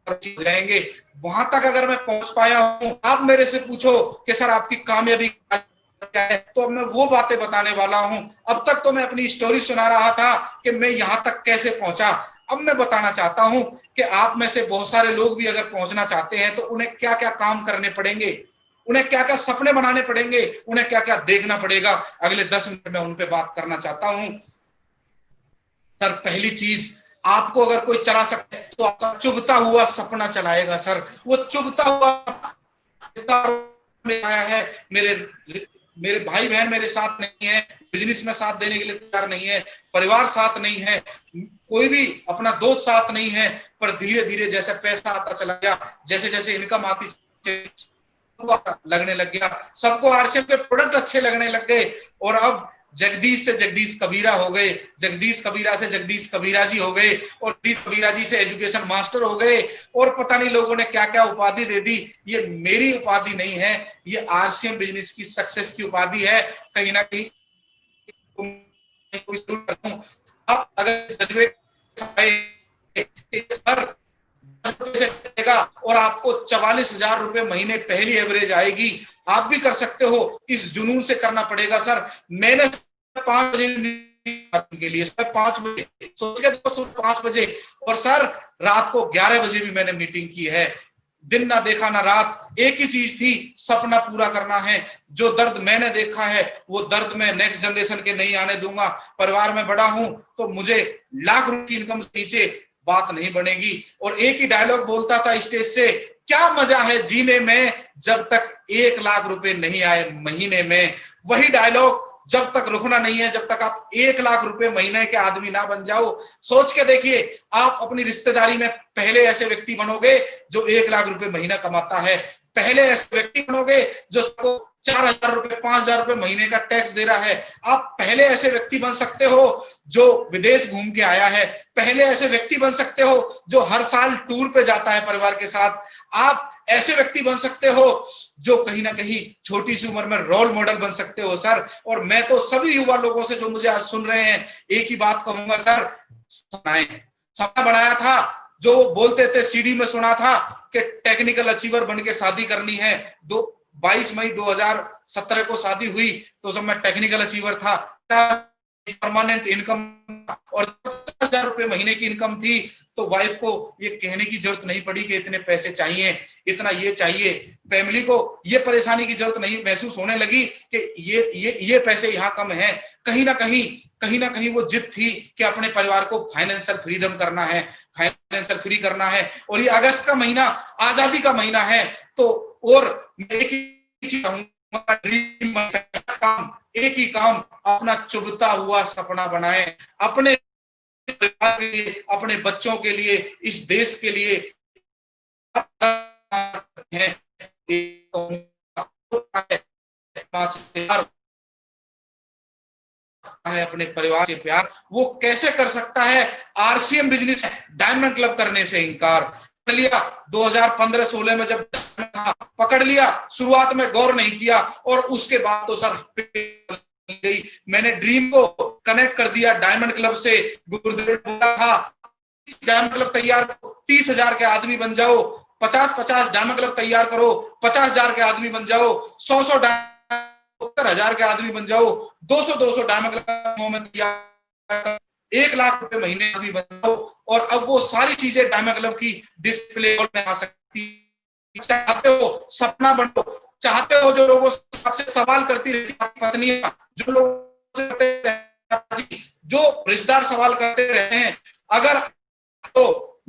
जाएंगे। वहां तक अगर मैं पहुंच पाया हूं, आप मेरे से पूछो कि सर आपकी कामयाबी क्या है, तो मैं वो बातें बताने वाला हूं। अब तक तो मैं अपनी स्टोरी सुना रहा था कि मैं यहां तक कैसे पहुंचा। अब मैं बताना चाहता हूं कि आप में से बहुत सारे लोग भी अगर पहुंचना चाहते हैं तो उन्हें क्या क्या काम करने पड़ेंगे, उन्हें क्या क्या सपने बनाने पड़ेंगे, उन्हें क्या क्या देखना पड़ेगा। अगले 10 मिनट में उन पे बात करना चाहता हूं। सर पहली चीज, आपको अगर कोई चला सकता है तो आपका चुभता हुआ सपना चलाएगा सर। वो चुभता हुआ आया है। मेरे भाई बहन मेरे साथ नहीं है, बिजनेस में साथ देने के लिए तैयार नहीं है, परिवार साथ नहीं है, कोई भी अपना दोस्त साथ नहीं है। पर धीरे धीरे जैसे पैसा आता चला गया, जैसे जैसे इनकम आती लगने लग गया, सबको आरसीएम के प्रोडक्ट अच्छे लगने लग गए। और अब जगदीश से जगदीश कबीरा हो गए, जगदीश कबीरा से जगदीश कबीरा जी हो गए, और जगदीश कबीरा जी से एजुकेशन मास्टर हो गए। और पता नहीं लोगों ने क्या क्या उपाधि दे दी। ये मेरी उपाधि नहीं है, ये आरसीएम बिजनेस की सक्सेस की उपाधि है। कहीं ना कहीं अब अगर और आपको 44,000 रुपए महीने पहली एवरेज आएगी, आप भी कर सकते हो। इस जुनून से करना पड़ेगा सर। मैंने 5 बजे के लिए 5 बजे सोच के 5 बजे, और सर रात को 11 बजे भी मैंने मीटिंग की है। दिन ना देखा ना रात, एक ही चीज थी, सपना पूरा करना है। जो दर्द मैंने देखा है वो दर्द मैं नेक्स्ट जनरेशन के नहीं आने दूंगा। परिवार में बड़ा हूं तो मुझे लाख रुपए की इनकम से नीचे बात नहीं बनेगी। और एक ही डायलॉग बोलता था स्टेज से, क्या मजा है जीने में जब तक 1 लाख रुपए नहीं आए महीने में। वही डायलॉग जब तक रुकना नहीं है, जब तक आप 1 लाख रुपए महीने के आदमी ना बन जाओ। सोच के देखिए, आप अपनी रिश्तेदारी में पहले ऐसे व्यक्ति बनोगे जो 1 लाख रुपए महीना कमाता है। पहले ऐसे व्यक्ति बनोगे जो सबको 4,000 रुपए 5,000 रुपए महीने का टैक्स दे रहा है। आप पहले ऐसे व्यक्ति बन सकते हो जो विदेश घूम के आया है। पहले ऐसे व्यक्ति बन सकते हो जो हर साल टूर पे जाता है परिवार के साथ। आप ऐसे व्यक्ति बन सकते हो जो कहीं ना कहीं छोटी सी उम्र में रोल मॉडल बन सकते हो सर। और मैं तो सभी युवा लोगों से जो मुझे आज सुन रहे हैं एक ही बात कहूंगा सर, सपना बनाया था जो बोलते थे, सीडी में सुना था कि टेक्निकल अचीवर बन के शादी करनी है। 22 मई 2017 को शादी हुई तो जब मैं टेक्निकल अचीवर था, परमानेंट इनकम और 10,000 रुपए महीने की इनकम थी, तो वाइफ को ये कहने की जरूरत नहीं पड़ी कि इतने पैसे चाहिए, इतना ये चाहिए। फैमिली को ये परेशानी की जरूरत नहीं महसूस होने लगी कि ये पैसे यहाँ कम है। कहीं ना कहीं वो जिद थी कि अपने परिवार को फाइनेंशियल फ्रीडम करना है, फाइनेंशियल फ्री करना है। और ये अगस्त का महीना आजादी का महीना है। तो और मैं एक ही चीज कहूंगा, ड्रीम काम, एक ही काम, अपना चुभता हुआ सपना बनाएं, अपने परिवार के लिए, अपने बच्चों के लिए, इस देश के लिए है, अपने परिवार से प्यार वो कैसे कर सकता है। आरसीएम बिजनेस डायमंड क्लब करने से इनकार लिया 2015-16 में जब था, पकड़ लिया। शुरुआत में गौर नहीं किया और उसके बाद तो सर गई। मैंने ड्रीम को कनेक्ट कर दिया डायमंड क्लब से। गुरुदेव बोला था डायमंड क्लब तैयार, 30,000 के आदमी बन जाओ, 50-50 डायमंड क्लब तैयार करो, 50,000 के आदमी बन जाओ, 100-100 70,000 के आदमी बन जाओ, 200-200 डायमंड क्लब में तैयार, 1 लाख रुपए महीने आदमी बन जाओ। और अब वो सारी चीजें डायमंड क्लब की डिस्प्ले में आ सकती। चाहते हो सपना बनो, चाहते हो जो लोगों से आपसे सवाल करती रहती है पत्नी, जो लोग जो रिश्तेदार सवाल करते रहते हैं, अगर तो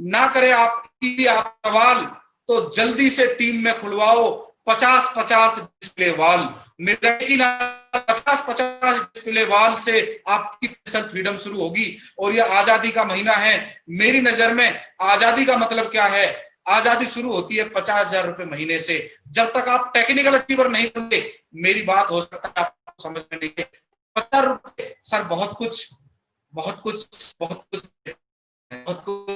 ना करे आपकी आप सवाल तो जल्दी से टीम में खुलवाओ 50-50 डिस्प्ले वाल। मेरा की ना 50-50 डिस्प्ले वाल से आपकी सेल्फ फ्रीडम शुरू होगी। और यह आजादी का महीना है। मेरी नजर में आजादी का मतलब क्या है? आजादी शुरू होती है 50,000 रुपए महीने से। जब तक आप टेक्निकल अचीवर नहीं बनते, मेरी बात हो सकता है आपको समझ में नहीं है। 50 रुपए सर बहुत कुछ बहुत कुछ बहुत कुछ बहुत कुछ।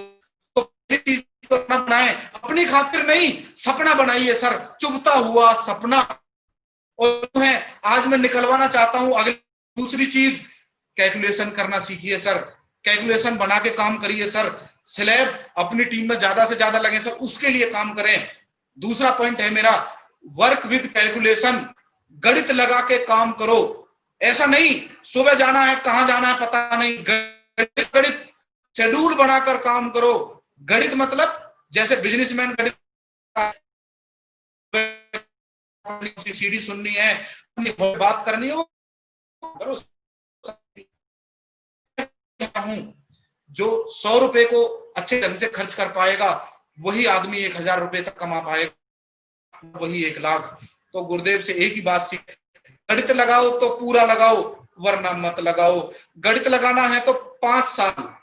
तो ये चीज तो ना बनाए, अपनी खातिर नहीं, सपना बनाइए सर, चुभता हुआ सपना। और है आज मैं निकलवाना चाहता हूं अगली दूसरी चीज, कैलकुलेशन करना सीखिए सर, कैलकुलेशन बना के काम करिए सर। स्लैब अपनी टीम में ज्यादा से ज्यादा लगे सर, उसके लिए काम करें। दूसरा पॉइंट है मेरा, वर्क विद कैलकुलेशन, गणित लगा के काम करो। ऐसा नहीं सुबह जाना है, कहां जाना है पता नहीं, गणित शेड्यूल बनाकर काम करो। गणित मतलब जैसे बिजनेसमैन गणित, सीडी सुननी है, बात करनी हो करो। हूं जो 100 रुपए को अच्छे ढंग से खर्च कर पाएगा वही आदमी 1,000 रुपए तक कमा पाएगा, वही 1 लाख। तो गुरुदेव से एक ही बात सीख, गणित लगाओ तो पूरा लगाओ वरना मत लगाओ। गणित लगाना है तो 5 साल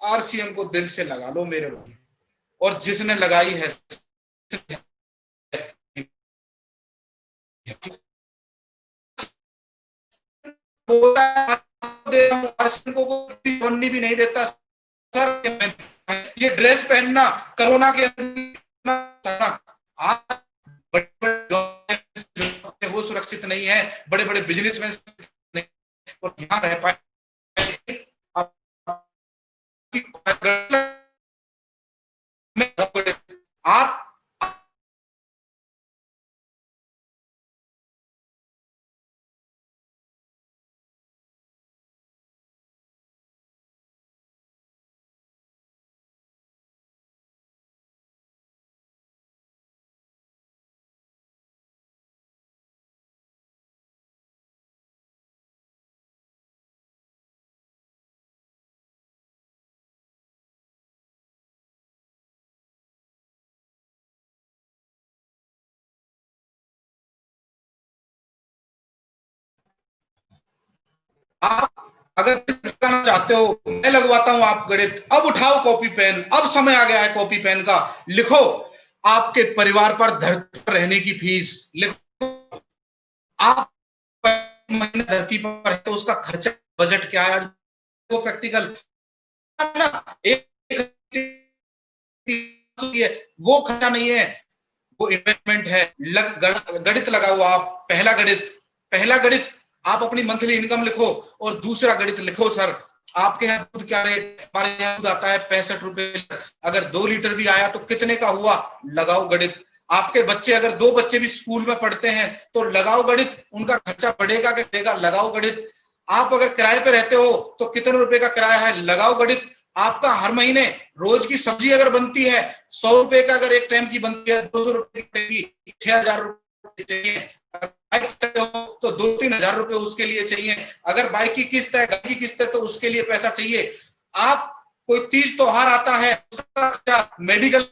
आरसीएम को दिल से लगा लो मेरे भाई। और जिसने लगाई है को बननी भी नहीं देता सर। ये ड्रेस पहनना कोरोना के वो सुरक्षित नहीं है, बड़े बड़े बिजनेसमैन और यहाँ रह पाए। आप अगर लगाना चाहते हो मैं लगवाता हूं, आप गणित अब उठाओ कॉपी पेन, अब समय आ गया है कॉपी पेन का, लिखो आपके परिवार पर धरती पर रहने की फीस, लिखो आप महीने धरती पर है तो उसका खर्चा बजट क्या है, वो प्रैक्टिकल ना, एक वो खर्चा नहीं है, वो इन्वेस्टमेंट है। गणित लगाओ आप, पहला गणित आप अपनी मंथली इनकम लिखो, और दूसरा गणित लिखो सर आपके यहाँ दूध क्या रेट, हमारे यहाँ दूध आता है 65 रुपए, अगर 2 लीटर भी आया तो कितने का हुआ, लगाओ गणित। आपके बच्चे अगर 2 बच्चे भी स्कूल में पढ़ते हैं तो लगाओ गणित, उनका खर्चा बढ़ेगा कि घटेगा, लगाओ गणित। आप अगर किराए पे रहते हो तो कितने रुपए का किराया है, लगाओ गणित। आपका हर महीने रोज की सब्जी अगर बनती है 100 रुपए का, अगर एक टाइम की बनती है 200 रुपए की, 6000 रुपए चाहिए, तो 2-3 हजार रुपए उसके लिए चाहिए। अगर बाइक की किस्त है, गाड़ी की किस्त है तो उसके लिए पैसा चाहिए। आप कोई तीज त्योहार आता है, उसका मेडिकल,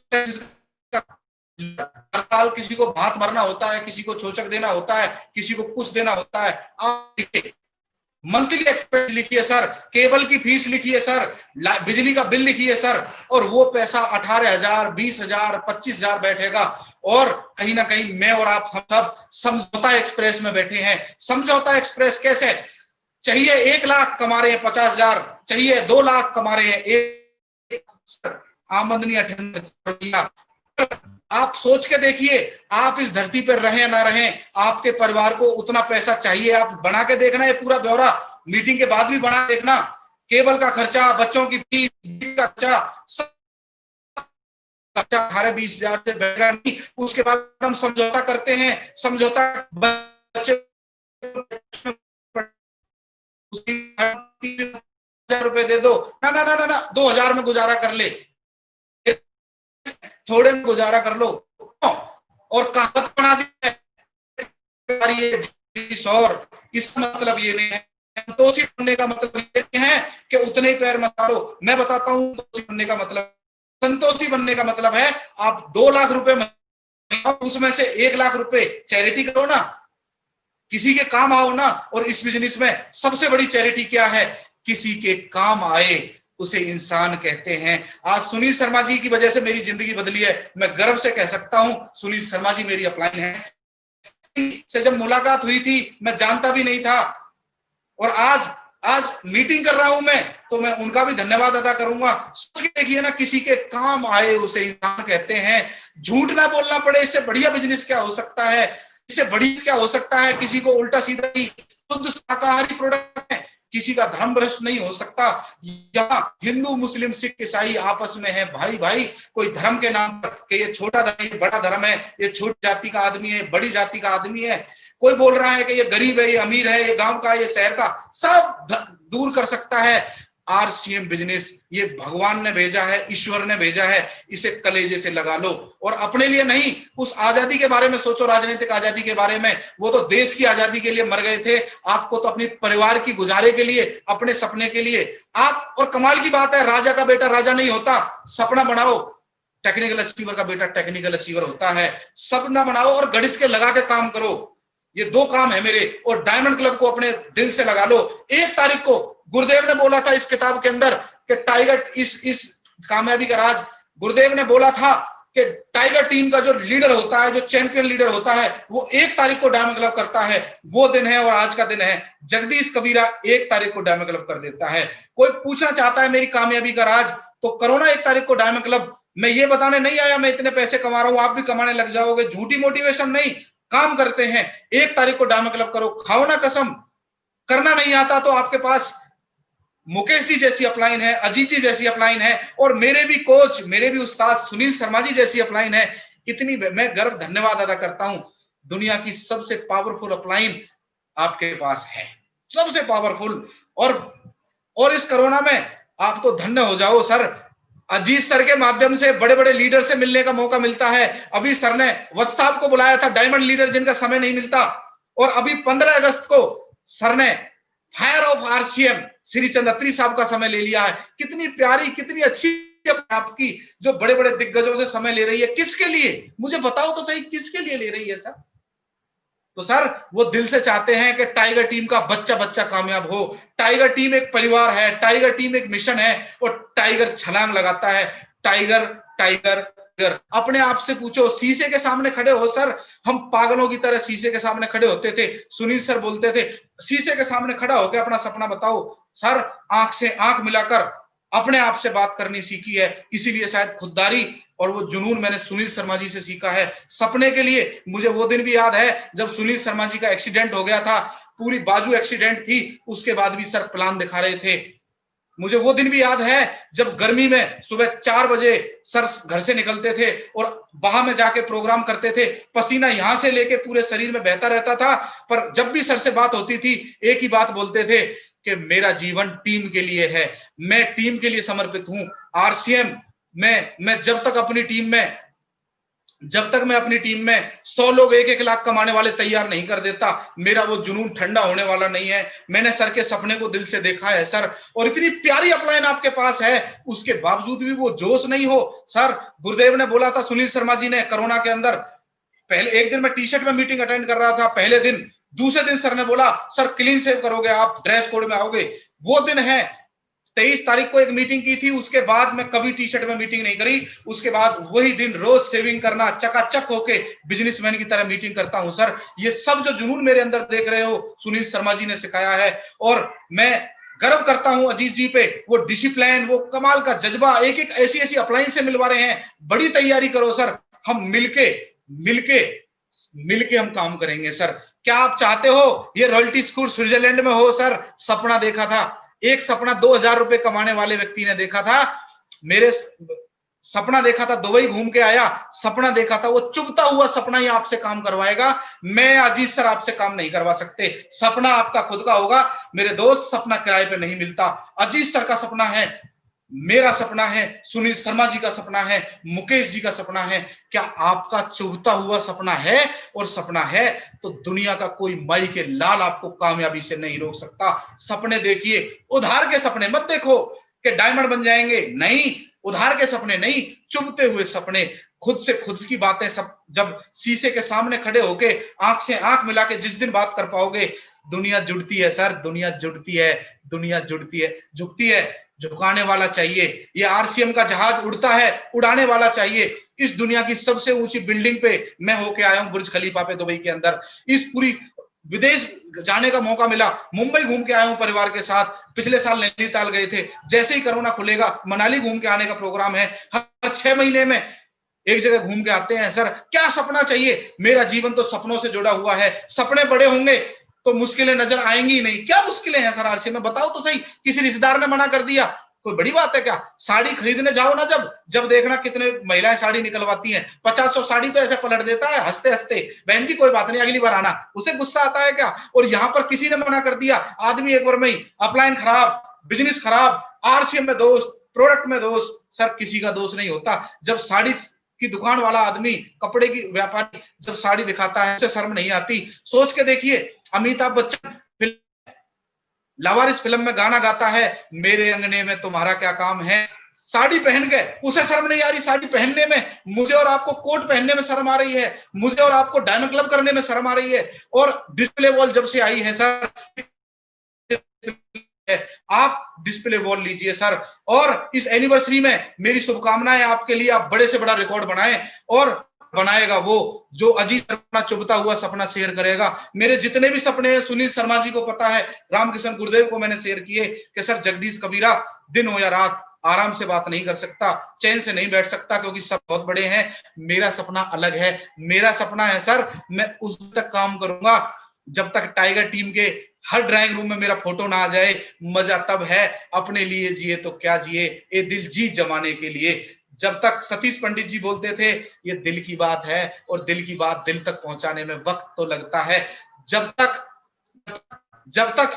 हर साल किसी को भात मरना होता है, किसी को चोचक देना होता है, किसी को कुछ देना होता है। आप मंथली एक्सपेंस लिखिए सर, केबल की फीस लिखिए सर, बिजली का बिल लिखिए सर, और वो पैसा 18,000, 20,000, 25,000 बैठेगा। और कहीं ना कहीं मैं और आप हम सब समझौता एक्सप्रेस में बैठे हैं। समझौता एक्सप्रेस कैसे, चाहिए 1 लाख कमा रहे हैं 50,000, चाहिए 2 लाख कमा रहे हैं, आमदनी 18,000। आप सोच के देखिए, आप इस धरती पर रहें ना रहें, आपके परिवार को उतना पैसा चाहिए। आप बना के देखना ये पूरा ब्यौरा, मीटिंग के बाद भी बना देखना, केबल का खर्चा, बच्चों की फीस का खर्चा, खर्चा 18-20,000 से बढ़ेगा नहीं। उसके बाद हम समझौता करते हैं, समझौता बच्चे 3,000 रुपए दे दो, ना ना ना ना ना 2,000 में गुजारा कर ले, थोड़े में गुजारा कर लो। और कहावत बना दी है, और इसका मतलब ये नहीं है, संतोषी बनने का मतलब ये है कि उतने ही पैर मत डालो। मैं बताता हूं संतोषी बनने का मतलब है आप 2 लाख रुपए में, उसमें से 1 लाख रुपए चैरिटी करो ना, किसी के काम आओ ना। और इस बिजनेस में सबसे बड़ी चैरिटी क्या है, किसी के काम आए उसे इंसान कहते हैं। आज सुनील शर्मा जी की वजह से मेरी जिंदगी बदली है, मैं गर्व से कह सकता हूं सुनील शर्मा जी मेरी अपलाइन है। से जब मुलाकात हुई थी मैं जानता भी नहीं था, और आज मीटिंग कर रहा हूं मैं, तो मैं उनका भी धन्यवाद अदा करूंगा। सोच के देखिए ना, किसी के काम आए उसे इंसान कहते हैं। झूठ ना बोलना पड़े, इससे बढ़िया बिजनेस क्या हो सकता है, इससे बड़ी क्या हो सकता है। किसी को उल्टा सीधा ही शुद्ध शाकाहारी प्रोडक्ट है, किसी का धर्म भ्रष्ट नहीं हो सकता। यहाँ हिंदू मुस्लिम सिख ईसाई आपस में है भाई भाई, कोई धर्म के नाम पर कि ये छोटा धर्म है, बड़ा धर्म है, ये छोटी जाति का आदमी है, बड़ी जाति का आदमी है, कोई बोल रहा है कि ये गरीब है, ये अमीर है, ये गांव का, ये शहर का, सब दूर कर सकता है। आरसीएम बिजनेस ये भगवान ने भेजा है, ईश्वर ने भेजा है, इसे कलेजे से लगा लो। और अपने लिए नहीं, उस आजादी के बारे में सोचो, राजनीतिक आजादी के बारे में। वो तो देश की आजादी के लिए मर गए थे, आपको तो अपने परिवार की गुजारे के लिए, अपने सपने के लिए आप। और कमाल की बात है, राजा का बेटा राजा नहीं होता, सपना बनाओ। टेक्निकल अचीवर का बेटा टेक्निकल अचीवर होता है। सपना बनाओ और गणित के लगा के काम करो, ये 2 काम है मेरे। और डायमंड क्लब को अपने दिल से लगा लो। 1 तारीख को गुरुदेव ने बोला था इस किताब के अंदर कि टाइगर, इस कामयाबी का राज, गुरुदेव ने बोला था कि टाइगर टीम का जो लीडर होता है, जो चैंपियन लीडर होता है, वो 1 तारीख को डायमंड क्लब करता है। वो दिन है और आज का दिन है। जगदीश कबीरा 1 तारीख को डायमंड क्लब कर देता है। कोई पूछना चाहता है मेरी कामयाबी का राज, तो करो ना 1 तारीख को डायमंड क्लब। मैं ये बताने नहीं आया मैं इतने पैसे कमा रहा हूं, आप भी कमाने लग जाओगे, झूठी मोटिवेशन नहीं, काम करते हैं। 1 तारीख को डायमंड क्लब करो, खाओ ना कसम। करना नहीं आता तो आपके पास मुकेश जी जैसी अपलाइन है, अजीत जी जैसी अपलाइन है, और मेरे भी कोच, मेरे भी उस्ताद सुनील शर्मा जी जैसी अपलाइन है। इतनी मैं गर्व धन्यवाद अदा करता हूं। दुनिया की सबसे पावरफुल अपलाइन आपके पास है, सबसे पावरफुल। और इस कोरोना में आप तो धन्य हो जाओ सर। अजीत सर के माध्यम से बड़े बड़े लीडर से मिलने का मौका मिलता है। अभी सर ने व्हाट्सएप को बुलाया था, डायमंड लीडर जिनका समय नहीं मिलता। और अभी 15 अगस्त को सर ने फायर ऑफ आरसीएम श्री चंद अत्री साहब का समय ले लिया है। कितनी प्यारी, कितनी अच्छी आपकी, जो बड़े बड़े दिग्गजों से समय ले रही है। किसके लिए, मुझे बताओ तो सही, किसके लिए ले रही है सर? तो सर वो दिल से चाहते हैं कि टाइगर टीम का बच्चा बच्चा कामयाब हो। टाइगर टीम एक परिवार है, टाइगर टीम एक मिशन है और टाइगर छलांग लगाता है। Tiger tiger tiger. अपने आप से पूछो, शीशे के सामने खड़े हो सर, हम पागलों की तरह शीशे के सामने खड़े होते थे। सुनील सर बोलते थे शीशे के सामने खड़ा होकर अपना सपना बताओ। सर आंख से आंख मिलाकर अपने आप से बात करनी सीखी है, इसीलिए शायद खुददारी और वो जुनून मैंने सुनील शर्मा जी से सीखा है सपने के लिए। मुझे वो दिन भी याद है जब सुनील शर्मा जी का एक्सीडेंट हो गया था, पूरी बाजू एक्सीडेंट थी, उसके बाद भी सर प्लान दिखा रहे थे। मुझे वो दिन भी याद है जब गर्मी में सुबह 4 बजे सर घर से निकलते थे और बाहर में जाके प्रोग्राम करते थे। पसीना यहां से लेके पूरे शरीर में बहता रहता था, पर जब भी सर से बात होती थी एक ही बात बोलते थे कि मेरा जीवन टीम के लिए है, मैं टीम के लिए समर्पित हूं। आरसीएम मैं जब तक मैं अपनी टीम में 100 लोग 1-1 लाख कमाने वाले तैयार नहीं कर देता, मेरा वो जुनून ठंडा होने वाला नहीं है। मैंने सर के सपने को दिल से देखा है सर, और इतनी प्यारी अपलाइन आपके पास है, उसके बावजूद भी वो जोश नहीं हो। सर गुरुदेव ने बोला था, सुनील शर्मा जी ने, कोरोना के अंदर, पहले एक दिन मैं टी शर्ट में मीटिंग अटेंड कर रहा था, पहले दिन, दूसरे दिन सर ने बोला सर क्लीन शेव करोगे आप, ड्रेस कोड में आओगे। वो दिन है 23 तारीख को एक मीटिंग की थी, उसके बाद मैं कभी टी शर्ट में मीटिंग नहीं करी। उसके बाद वही दिन रोज सेविंग करना, चकाचक होके बिजनेसमैन की तरह मीटिंग करता हूं सर। ये सब जो जुनून मेरे अंदर देख रहे हो सुनील शर्मा जी ने सिखाया है, और मैं गर्व करता हूं अजीत जी पे। वो डिसिप्लिन, वो कमाल का जज्बा, एक एक ऐसी ऐसी अप्लायंस से मिलवा रहे हैं। बड़ी तैयारी करो सर, हम मिलके हम काम करेंगे सर। क्या आप चाहते हो ये रॉयल्टी स्कूल स्विट्जरलैंड में हो सर? सपना देखा था, एक सपना 2000 रुपए कमाने वाले व्यक्ति ने देखा था। मेरे सपना देखा था, दुबई घूम के आया, सपना देखा था, वो चुभता हुआ सपना ही आपसे काम करवाएगा। मैं अजीत सर आपसे काम नहीं करवा सकते, सपना आपका खुद का होगा। मेरे दोस्त, सपना किराए पे नहीं मिलता। अजीत सर का सपना है, मेरा सपना है, सुनील शर्मा जी का सपना है, मुकेश जी का सपना है। क्या आपका चुभता हुआ सपना है? और सपना है तो दुनिया का कोई माई के लाल आपको कामयाबी से नहीं रोक सकता। सपने देखिए, उधार के सपने मत देखो कि डायमंड बन जाएंगे, नहीं, उधार के सपने नहीं, चुभते हुए सपने। खुद से खुद की बातें सब जब शीशे के सामने खड़े होके आंख से आंख मिला के जिस दिन बात कर पाओगे, दुनिया जुड़ती है सर, दुनिया जुड़ती है, दुनिया जुड़ती है, झुकती है। झुकाने वाला चाहिए। ये आरसीएम का जहाज उड़ता है, उड़ाने वाला चाहिए। इस दुनिया की सबसे ऊंची बिल्डिंग पे मैं होके आया हूं, बुर्ज खलीफा पे दुबई के अंदर। इस पूरी विदेश जाने का मौका मिला, मुंबई घूम के आया हूं परिवार के साथ। पिछले साल नैनीताल गए थे, जैसे ही कोरोना खुलेगा मनाली घूम के आने का प्रोग्राम है। हर 6 महीने में एक जगह घूम के आते हैं सर। क्या सपना चाहिए? मेरा जीवन तो सपनों से जुड़ा हुआ है। सपने बड़े होंगे तो मुश्किलें नजर आएंगी नहीं। क्या मुश्किलें हैं सर आरसी में, बताओ तो सही। किसी रिश्तेदार ने मना कर दिया, कोई बड़ी बात है क्या? साड़ी खरीदने जाओ ना, जब देखना कितने महिलाएं साड़ी निकलवाती हैं। 50 साड़ी तो ऐसे पलट देता है हंसते हंसते, बहन जी कोई बात नहीं अगली बार आना। उसे गुस्सा आता है क्या? और यहाँ पर किसी ने मना कर दिया, आदमी एक बार में ही अपलाइन खराब, बिजनेस खराब, आरसीएम में दोष, प्रोडक्ट में दोष। सर किसी का दोष नहीं होता। जब साड़ी की दुकान वाला आदमी, कपड़े की व्यापारी जब साड़ी दिखाता है, उसे शर्म नहीं आती। सोच के देखिए, अमिताभ बच्चन लावारिस फिल्म में गाना गाता है, मेरे अंगने में तुम्हारा क्या काम है, साड़ी पहन के। उसे शर्म नहीं आ रही साड़ी पहनने में। मुझे और आपको कोट पहनने में शर्म आ रही है, मुझे और आपको डायमंड क्लब करने में शर्म आ रही है। और डिस्प्ले वॉल जब से आई है सर, आप डिस्प्ले वॉल लीजिए सर। और इस एनिवर्सरी में मेरी शुभकामनाएं आपके लिए, आप बड़े से बड़ा रिकॉर्ड बनाएं, और बनाएगा वो जो अजीत अपना चुभता हुआ सपना शेयर करेगा। मेरे जितने भी सपने हैं सुनील शर्मा जी को पता है, रामकिशन गुरुदेव को मैंने शेयर किए कि सर जगदीश कबीरा दिन हो या रात आराम से बात नहीं कर सकता, चैन से नहीं बैठ सकता, क्योंकि सब बहुत बड़े हैं। मेरा सपना अलग है। मेरा सपना है सर, मैं उस तक काम करूंगा जब तक टाइगर टीम के हर ड्राइंग रूम में मेरा फोटो ना आ जाए। मजा तब है, अपने लिए जिए तो क्या जिए, ये दिल जीत जमाने के लिए। जब तक सतीश पंडित जी बोलते थे ये दिल की बात है, और दिल की बात दिल तक पहुंचाने में वक्त तो लगता है। जब तक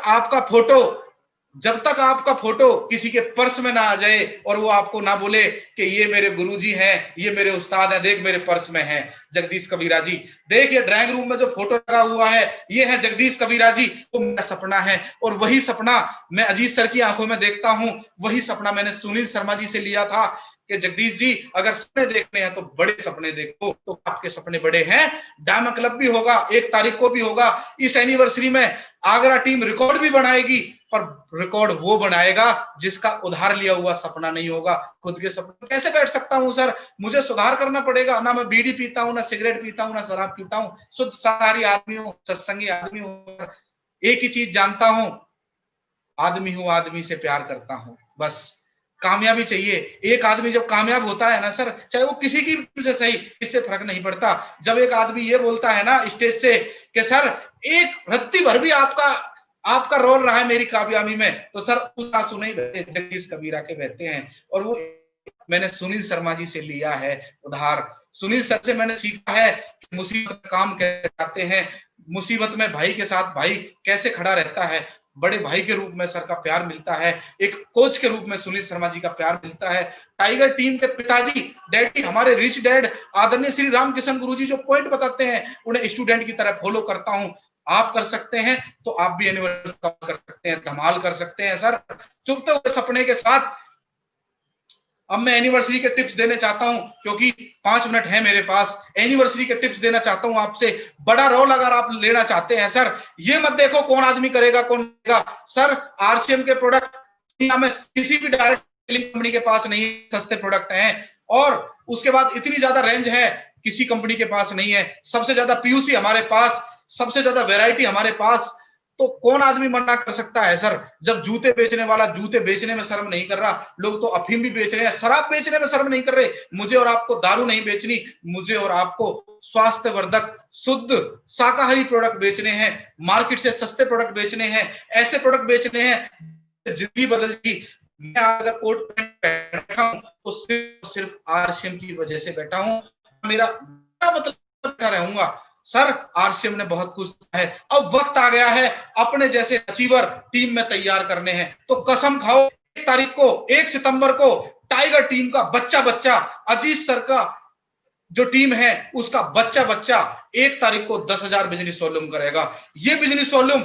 आपका फोटो किसी के पर्स में ना आ जाए और वो आपको ना बोले कि ये मेरे गुरुजी हैं, ये मेरे उस्ताद हैं, देख मेरे पर्स में है जगदीश कबीरा जी, देख ये ड्राइंग रूम में जो फोटो लगा हुआ है ये है जगदीश कबीरा जी, वो मेरा सपना है। और वही सपना मैं अजीत सर की आंखों में देखता हूं, वही सपना मैंने सुनील शर्मा जी से लिया था कि जगदीश जी अगर सपने देखने हैं तो बड़े सपने देखो। तो आपके सपने बड़े हैं, डायमंड क्लब भी होगा, 1 तारीख को भी होगा। इस एनिवर्सरी में आगरा टीम रिकॉर्ड भी बनाएगी, पर रिकॉर्ड वो बनाएगा जिसका उधार लिया हुआ सपना नहीं होगा। खुद के सपने कैसे बैठ सकता हूं सर, मुझे सुधार करना पड़ेगा। ना मैं बीड़ी पीता हूं, ना सिगरेट पीता हूं, ना शराब पीता हूं, शुद्ध शाकाहारी आदमी हूं, सत्संगी आदमी हूं। एक ही चीज जानता हूं, आदमी हूं, आदमी से प्यार करता हूं, बस। कामयाबी चाहिए। एक आदमी जब कामयाब होता है ना सर, चाहे वो किसी की से सही, इससे फर्क नहीं पड़ता। जब एक आदमी ये बोलता है ना स्टेज से कि सर एक रत्ती भर भी आपका रोल रहा है मेरी कामयाबी में, तो सर उस आंसू नहीं बहते, जगदीश कबीरा के बहते हैं। और वो मैंने सुनील शर्मा जी से लिया है उधार। सुनील सर से मैंने सीखा है कि मुसीबत में काम कैसे आते हैं, मुसीबत में भाई के साथ भाई कैसे खड़ा रहता है। बड़े भाई के रूप में सर का प्यार मिलता है, एक कोच के रूप में सुनील शर्मा जी का प्यार मिलता है। टाइगर टीम के पिताजी, डैडी, हमारे रिच डैड आदरणीय श्री रामकिशन गुरु जी जो पॉइंट बताते हैं, उन्हें स्टूडेंट की तरह फॉलो करता हूं। आप कर सकते हैं तो आप भी एनिवर्सरी कर सकते हैं, धमाल कर सकते हैं सर, चुभते हुए सपने के साथ। अब मैं एनिवर्सरी के टिप्स देने चाहता हूं, क्योंकि 5 मिनट है मेरे पास। एनिवर्सरी के टिप्स देना चाहता हूं आपसे। बड़ा रोल अगर आप लेना चाहते हैं सर, ये मत देखो कौन आदमी करेगा कौन करेगा। सर आरसीएम के प्रोडक्ट दुनिया में किसी भी डायरेक्ट सेलिंग कंपनी के पास नहीं, सस्ते प्रोडक्ट हैं। और उसके बाद इतनी ज्यादा रेंज है, किसी कंपनी के पास नहीं है। सबसे ज्यादा पीयूसी हमारे पास, सबसे ज्यादा वेराइटी हमारे पास। तो कौन आदमी मना कर सकता है सर, जब जूते बेचने वाला जूते बेचने में शर्म नहीं कर रहा। लोग तो अफीम भी बेच रहे हैं, शराब बेचने में शर्म नहीं कर रहे। मुझे और आपको दारू नहीं बेचनी, मुझे और आपको स्वास्थ्यवर्धक शुद्ध शाकाहारी प्रोडक्ट बेचने हैं, मार्केट से सस्ते प्रोडक्ट बेचने हैं, ऐसे प्रोडक्ट बेचने हैं जिंदगी बदल दी। मैं अगर कोट पैंट बैठा हूं तो सिर्फ आरसीएम की वजह से बैठा हूं, मेरा मतलब रहूंगा। सर आरसीएम ने बहुत कुछ है, अब वक्त आ गया है अपने जैसे अचीवर टीम में तैयार करने हैं। तो कसम खाओ 1 तारीख को, 1 सितंबर को टाइगर टीम का बच्चा अजीत सर का जो टीम है उसका बच्चा 1 तारीख को 10,000 बिजनेस वॉल्यूम करेगा। ये बिजनेस वॉल्यूम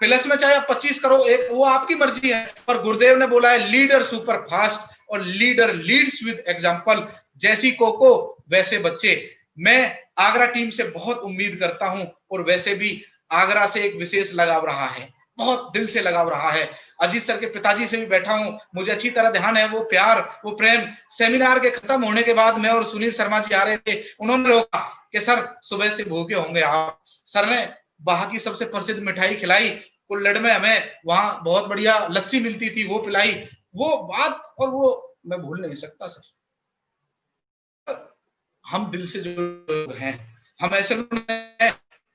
प्लस में चाहे आप 25 करो, एक वो आपकी मर्जी है, पर गुरुदेव ने बोला है लीडर सुपर फास्ट और लीडर लीड्स विद एग्जांपल। जैसी कोको वैसे बच्चे। मैं आगरा टीम से बहुत उम्मीद करता हूं, और वैसे भी आगरा से एक विशेष लगाव रहा है, बहुत दिल से लगाव रहा है। अजीत सर के पिताजी से भी बैठा हूं, मुझे अच्छी तरह ध्यान है वो प्यार वो प्रेम। सेमिनार के खत्म होने के बाद मैं और सुनील शर्मा जी आ रहे थे, उन्होंने रोका कि सर सुबह से भूखे होंगे आप। सर ने वहां की सबसे प्रसिद्ध मिठाई खिलाई, कुल्लड़ में हमें वहां बहुत बढ़िया लस्सी मिलती थी, वो पिलाई। वो बात और वो मैं भूल नहीं सकता सर। हम दिल से जो लोग हैं, हम ऐसे लोग हैं,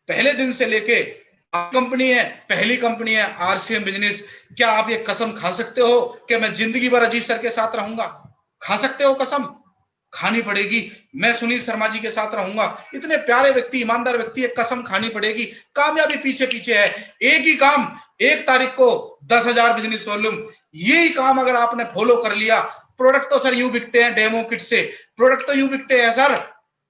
पहले दिन से लेके कंपनी है, पहली कंपनी है आरसीएम बिजनेस। क्या आप ये कसम खा सकते हो कि मैं जिंदगी भर अजीत सर के साथ रहूंगा? खा सकते हो कसम? खानी पड़ेगी। मैं सुनील शर्मा जी के साथ रहूंगा, इतने प्यारे व्यक्ति, ईमानदार व्यक्ति है, कसम खानी पड़ेगी। कामयाबी पीछे पीछे है, एक ही काम, 1 तारीख को 10,000 बिजनेस वॉल्यूम। यही काम अगर आपने फॉलो कर लिया, प्रोडक्ट तो सर यूं बिकते हैं डेमो किट से, प्रोडक्ट तो यूं बिकते हैं सर,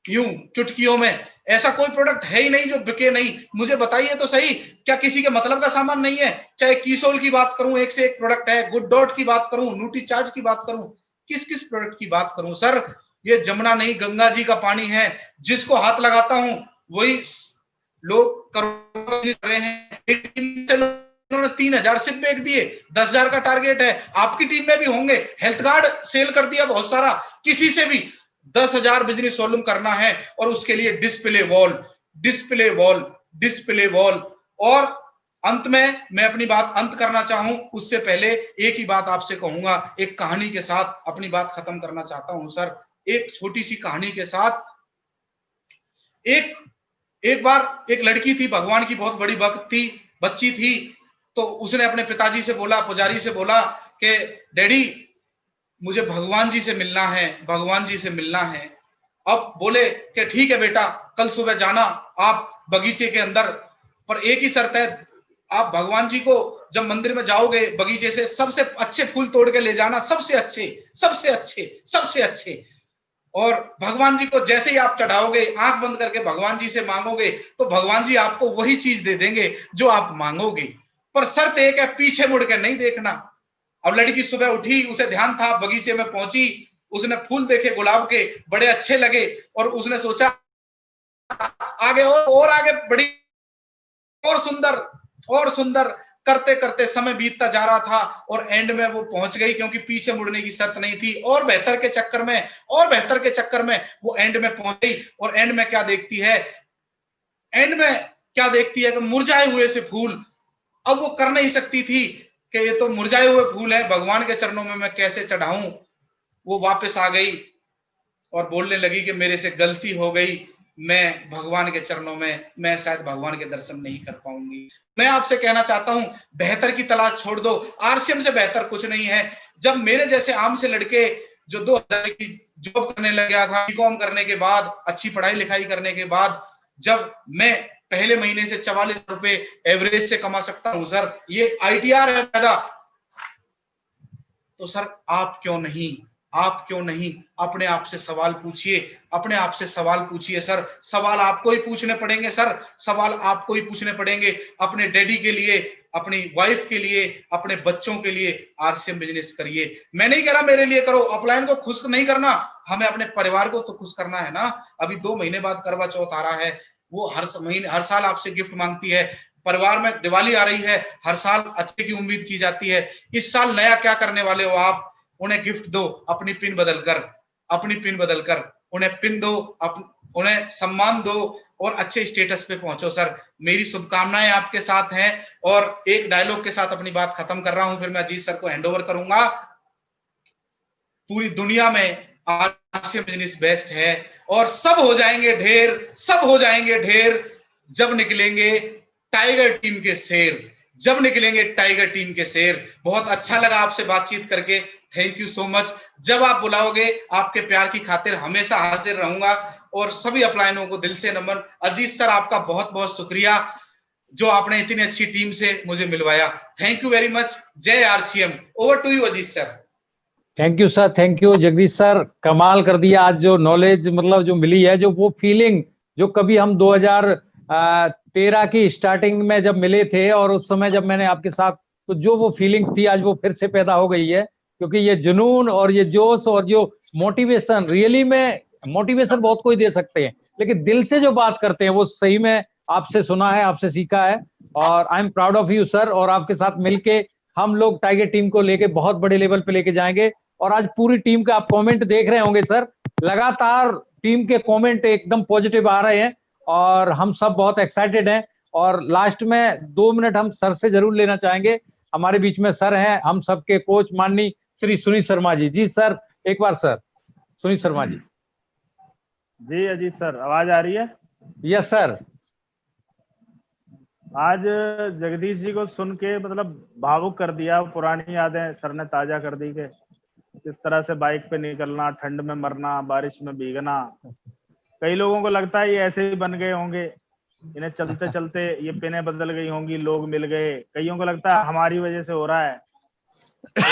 यूं चुटकियों में। ऐसा कोई प्रोडक्ट है ही नहीं जो बिके नहीं। मुझे बताइए तो सही, क्या किसी के मतलब का सामान नहीं है? चाहे कीसोल की बात करूं, एक से एक प्रोडक्ट है, गुड डॉट की बात करूं, न्यूट्री चार्ज की बात करूं, किस किस प्रोडक्ट की बात करूं सर? ये जमुना नहीं गंगा जी का पानी है, जिसको हाथ लगाता हूं वही लोग कर रहे हैं। 3,000 सिर्फ बेच दिए, 10,000 का टारगेट है। आपकी टीम में भी होंगे, हेल्थ कार्ड सेल कर दिया बहुत सारा। किसी से भी 10,000 बिजनेस वॉल्यूम करना है, और उसके लिए डिस्प्ले वॉल। और अंत में मैं अपनी बात अंत करना चाहूं, उससे पहले एक ही बात आपसे कहूंगा, एक कहानी के साथ अपनी बात खत्म करना चाहता हूं सर। एक छोटी सी कहानी के साथ। एक बार एक लड़की थी, भगवान की बहुत बड़ी भक्त थी, बच्ची थी। तो उसने अपने पिताजी से बोला, पुजारी से बोला कि डैडी मुझे भगवान जी से मिलना है, भगवान जी से मिलना है। अब बोले कि ठीक है बेटा, कल सुबह जाना आप बगीचे के अंदर, पर एक ही शर्त है, आप भगवान जी को जब मंदिर में जाओगे बगीचे से सबसे अच्छे फूल तोड़ के ले जाना, सबसे अच्छे। और भगवान जी को जैसे ही आप चढ़ाओगे, आंख बंद करके भगवान जी से मांगोगे, तो भगवान जी आपको वही चीज दे देंगे जो आप मांगोगे। पर शर्त एक है, पीछे मुड़ के नहीं देखना। अब लड़की सुबह उठी, उसे ध्यान था, बगीचे में पहुंची, उसने फूल देखे गुलाब के, बड़े अच्छे लगे और उसने सोचा आगे और आगे बढ़ी, और सुंदर करते करते समय बीतता जा रहा था और एंड में वो पहुंच गई, क्योंकि पीछे मुड़ने की शर्त नहीं थी। और बेहतर के चक्कर में वो एंड में पहुंच गई। और एंड में क्या देखती है कि मुरझाए हुए से फूल। अब वो कर नहीं सकती थी कि ये तो मुरझाए हुए फूल है, भगवान के चरणों में मैं कैसे चढ़ाऊं। वो वापस आ गई और बोलने लगी कि मेरे से गलती हो गई, मैं भगवान के चरणों में, मैं शायद भगवान के दर्शन नहीं कर पाऊंगी। मैं आपसे कहना चाहता हूं, बेहतर की तलाश छोड़ दो, आरसीएम से बेहतर कुछ नहीं है। जब मेरे जैसे आम से लड़के जो 2000 की जॉब करने लग गया था, बीकॉम करने के बाद, अच्छी पढ़ाई लिखाई करने के बाद, जब मैं पहले महीने से 44 रुपए एवरेज से कमा सकता हूं सर, ये आईटीआर है फायदा, तो सर आप क्यों नहीं अपने आप से सवाल पूछिए सर। सवाल आपको ही पूछने पड़ेंगे सर, सवाल आपको ही पूछने पड़ेंगे अपने डैडी के लिए, अपनी वाइफ के लिए, अपने बच्चों के लिए। आरसीएम बिजनेस करिए। मैं नहीं कह रहा मेरे लिए करो, अपलाइन को खुश नहीं करना, हमें अपने परिवार को तो खुश करना है ना। अभी 2 महीने बाद करवा चौथ आ रहा है, वो हर साल आपसे गिफ्ट मांगती है। परिवार में दिवाली आ रही है, हर साल अच्छे की उम्मीद की जाती है। इस साल नया क्या करने वाले हो आप? उन्हें गिफ्ट दो, अपनी पिन बदलकर उन्हें पिन दो, उन्हें सम्मान दो और अच्छे स्टेटस पे पहुंचो सर। मेरी शुभकामनाएं आपके साथ हैं। और एक डायलॉग के साथ अपनी बात खत्म कर रहा हूं, फिर मैं अजीत सर को हैंडओवर करूंगा। पूरी दुनिया में आरसीएम बिजनेस बेस्ट है और सब हो जाएंगे ढेर जब निकलेंगे टाइगर टीम के शेर। बहुत अच्छा लगा आपसे बातचीत करके, थैंक यू सो मच। जब आप बुलाओगे, आपके प्यार की खातिर हमेशा हाजिर रहूंगा। और सभी अपलाइनों को दिल से नमन। अजीत सर आपका बहुत बहुत शुक्रिया जो आपने इतनी अच्छी टीम से मुझे मिलवाया। Thank you very much. जय RCM. Over to you Ajit sir. Thank you sir, thank you Jagdish sir, कमाल कर दिया आज। जो नॉलेज मतलब जो मिली है, जो वो फीलिंग जो कभी हम 2013 की स्टार्टिंग में जब मिले थे और उस समय जब मैंने आपके साथ, तो जो वो फीलिंग थी आज वो फिर से पैदा हो गई है। क्योंकि ये जुनून और ये जोश और जो मोटिवेशन, रियली में मोटिवेशन बहुत कोई दे सकते हैं, लेकिन दिल से जो बात करते हैं वो सही में आपसे सुना है, आपसे सीखा है। और I am proud of you sir. और आपके साथ मिलके हम लोग टाइगर टीम को लेके बहुत बड़े लेवल पे लेके जाएंगे। और आज पूरी टीम का आप कमेंट देख रहे होंगे सर, लगातार टीम के कमेंट एकदम पॉजिटिव आ रहे हैं और हम सब बहुत एक्साइटेड हैं। और लास्ट में 2 मिनट हम सर से जरूर लेना चाहेंगे। हमारे बीच में सर हैं, हम सबके कोच माननीय श्री सुनीत शर्मा जी। जी सर, एक बार सर सुनीत शर्मा जी। जी अजीत सर, आवाज आ रही है? Yes sir. आज जगदीश जी को सुन के मतलब भावुक कर दिया, पुरानी यादें सर ने ताजा कर दी। के किस तरह से बाइक पे निकलना, ठंड में मरना, बारिश में भीगना। कई लोगों को लगता है ये ऐसे ही बन गए होंगे, इन्हें चलते चलते ये पिनें बदल गई होंगी, लोग मिल गए। कईयों को लगता है हमारी वजह से हो रहा है, तो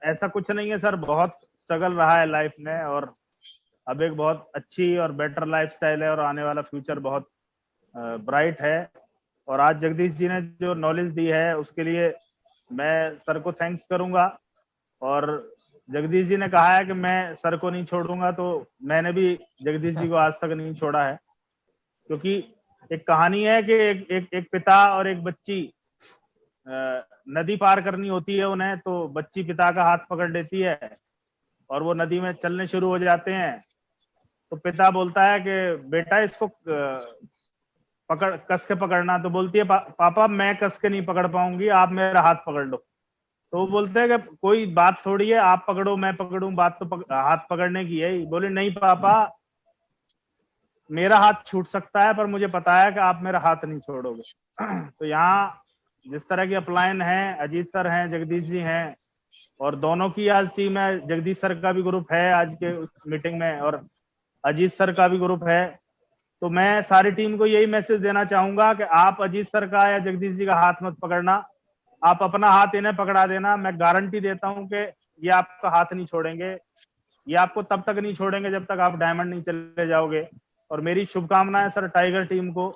ऐसा कुछ नहीं है सर। बहुत स्ट्रगल रहा है लाइफ में और अब एक बहुत अच्छी और बेटर लाइफस्टाइल है और आने वाला फ्यूचर बहुत ब्राइट है। और आज जगदीश जी ने जो नॉलेज दी है उसके लिए मैं सर को थैंक्स करूंगा। और जगदीश जी ने कहा है कि मैं सर को नहीं छोड़ूंगा, तो मैंने भी जगदीश जी को आज तक नहीं छोड़ा है। क्योंकि एक कहानी है कि एक पिता और एक बच्ची, नदी पार करनी होती है उन्हें, तो बच्ची पिता का हाथ पकड़ लेती है और वो नदी में चलने शुरू हो जाते हैं। तो पिता बोलता है कि बेटा इसको कस के पकड़ना। तो बोलती है पापा मैं कस के नहीं पकड़ पाऊंगी, आप मेरा हाथ पकड़ लो। तो वो बोलते हैं कि कोई बात थोड़ी है, आप पकड़ो मैं पकड़ूं, बात तो हाथ पकड़ने की है। बोले नहीं पापा, मेरा हाथ छूट सकता है पर मुझे पता है कि आप मेरा हाथ नहीं छोड़ोगे। तो यहाँ जिस तरह की अपलाइन है, अजीत सर हैं, जगदीश जी हैं, और दोनों की आज टीम है। जगदीश सर का भी ग्रुप है आज के मीटिंग में और अजीत सर का भी ग्रुप है। तो मैं सारी टीम को यही मैसेज देना चाहूंगा कि आप अजीत सर का या जगदीश जी का हाथ मत पकड़ना, आप अपना हाथ इन्हें पकड़ा देना। मैं गारंटी देता हूं कि ये आपका हाथ नहीं छोड़ेंगे, ये आपको तब तक नहीं छोड़ेंगे जब तक आप डायमंड नहीं चले जाओगे। और मेरी शुभकामनाएं सर टाइगर टीम को।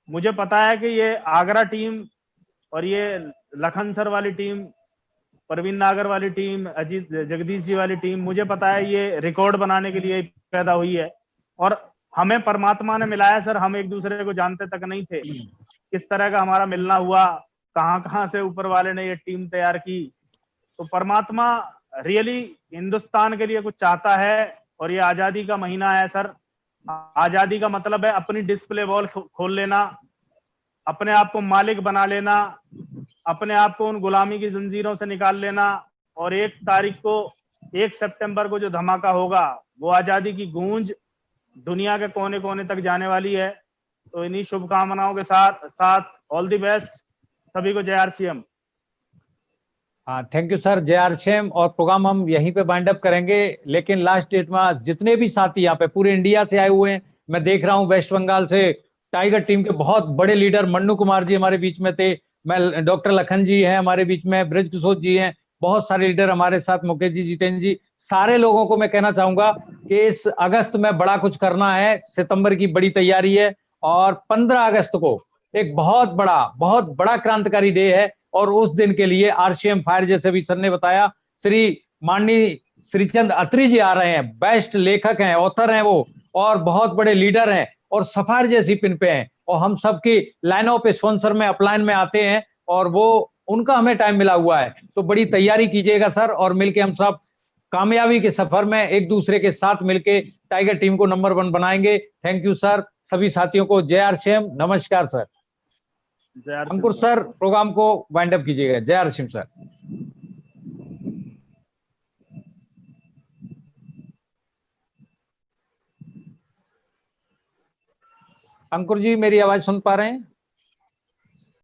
मुझे पता है कि ये आगरा टीम और ये लखन सर वाली टीम प्रवीण नागर वाली टीम, अजीत जगदीश जी वाली टीम, मुझे पता है ये रिकॉर्ड बनाने के लिए पैदा हुई है। और हमें परमात्मा ने मिलाया सर, हम एक दूसरे को जानते तक नहीं थे। किस तरह का हमारा मिलना हुआ, कहां कहां से ऊपर वाले ने ये टीम तैयार की। तो परमात्मा रियली हिंदुस्तान के लिए कुछ चाहता है। और ये आजादी का महीना है सर। आजादी का मतलब है अपनी डिस्प्ले वॉल खोल लेना, अपने आप को मालिक बना लेना, अपने आप को उन गुलामी की जंजीरों से निकाल लेना। और 1 सितंबर को जो धमाका होगा, वो आजादी की गूंज दुनिया के कोने कोने तक जाने वाली है। तो इन्हीं शुभकामनाओं के साथ साथ ऑल द बेस्ट सभी को। जय आरसीएम। हाँ, थैंक यू सर, जय आरसीएम। और प्रोग्राम हम यहीं पे वाइंड अप करेंगे, लेकिन लास्ट डेट में जितने भी साथी यहाँ पे पूरे इंडिया से आए हुए हैं, मैं देख रहा हूँ वेस्ट बंगाल से टाइगर टीम के बहुत बड़े लीडर मन्नू कुमार जी हमारे बीच में थे, मैं डॉक्टर लखन जी हैं हमारे बीच में, ब्रज किशोर जी हैं, बहुत सारे लीडर हमारे साथ, मुकेश जी, जितेंद्र जी, सारे लोगों को मैं कहना चाहूंगा कि इस अगस्त में बड़ा कुछ करना है। सितंबर की बड़ी तैयारी है और 15 अगस्त को एक बहुत बड़ा क्रांतिकारी डे है। और उस दिन के लिए आरसीएम फायर, जैसे भी सर ने बताया, श्री माननीय श्रीचंद अत्री जी आ रहे हैं। बेस्ट लेखक हैं, ऑथर हैं वो, और बहुत बड़े लीडर हैं और सफायर जैसी पिन पे हैं। और हम सबकी लाइनों पे स्पॉन्सर में अपलाइन में आते हैं और वो उनका हमें टाइम मिला हुआ है। तो बड़ी तैयारी कीजिएगा सर, और मिलके हम सब कामयाबी के सफर में एक दूसरे के साथ मिलके टाइगर टीम को नंबर 1 बनाएंगे। थैंक यू सर, सभी साथियों को जय आरसीएम, नमस्कार सर। अंकुर सर, प्रोग्राम को वाइंड अप कीजिएगा। जय आरसीएम सर। अंकुर जी, मेरी आवाज सुन पा रहे हैं?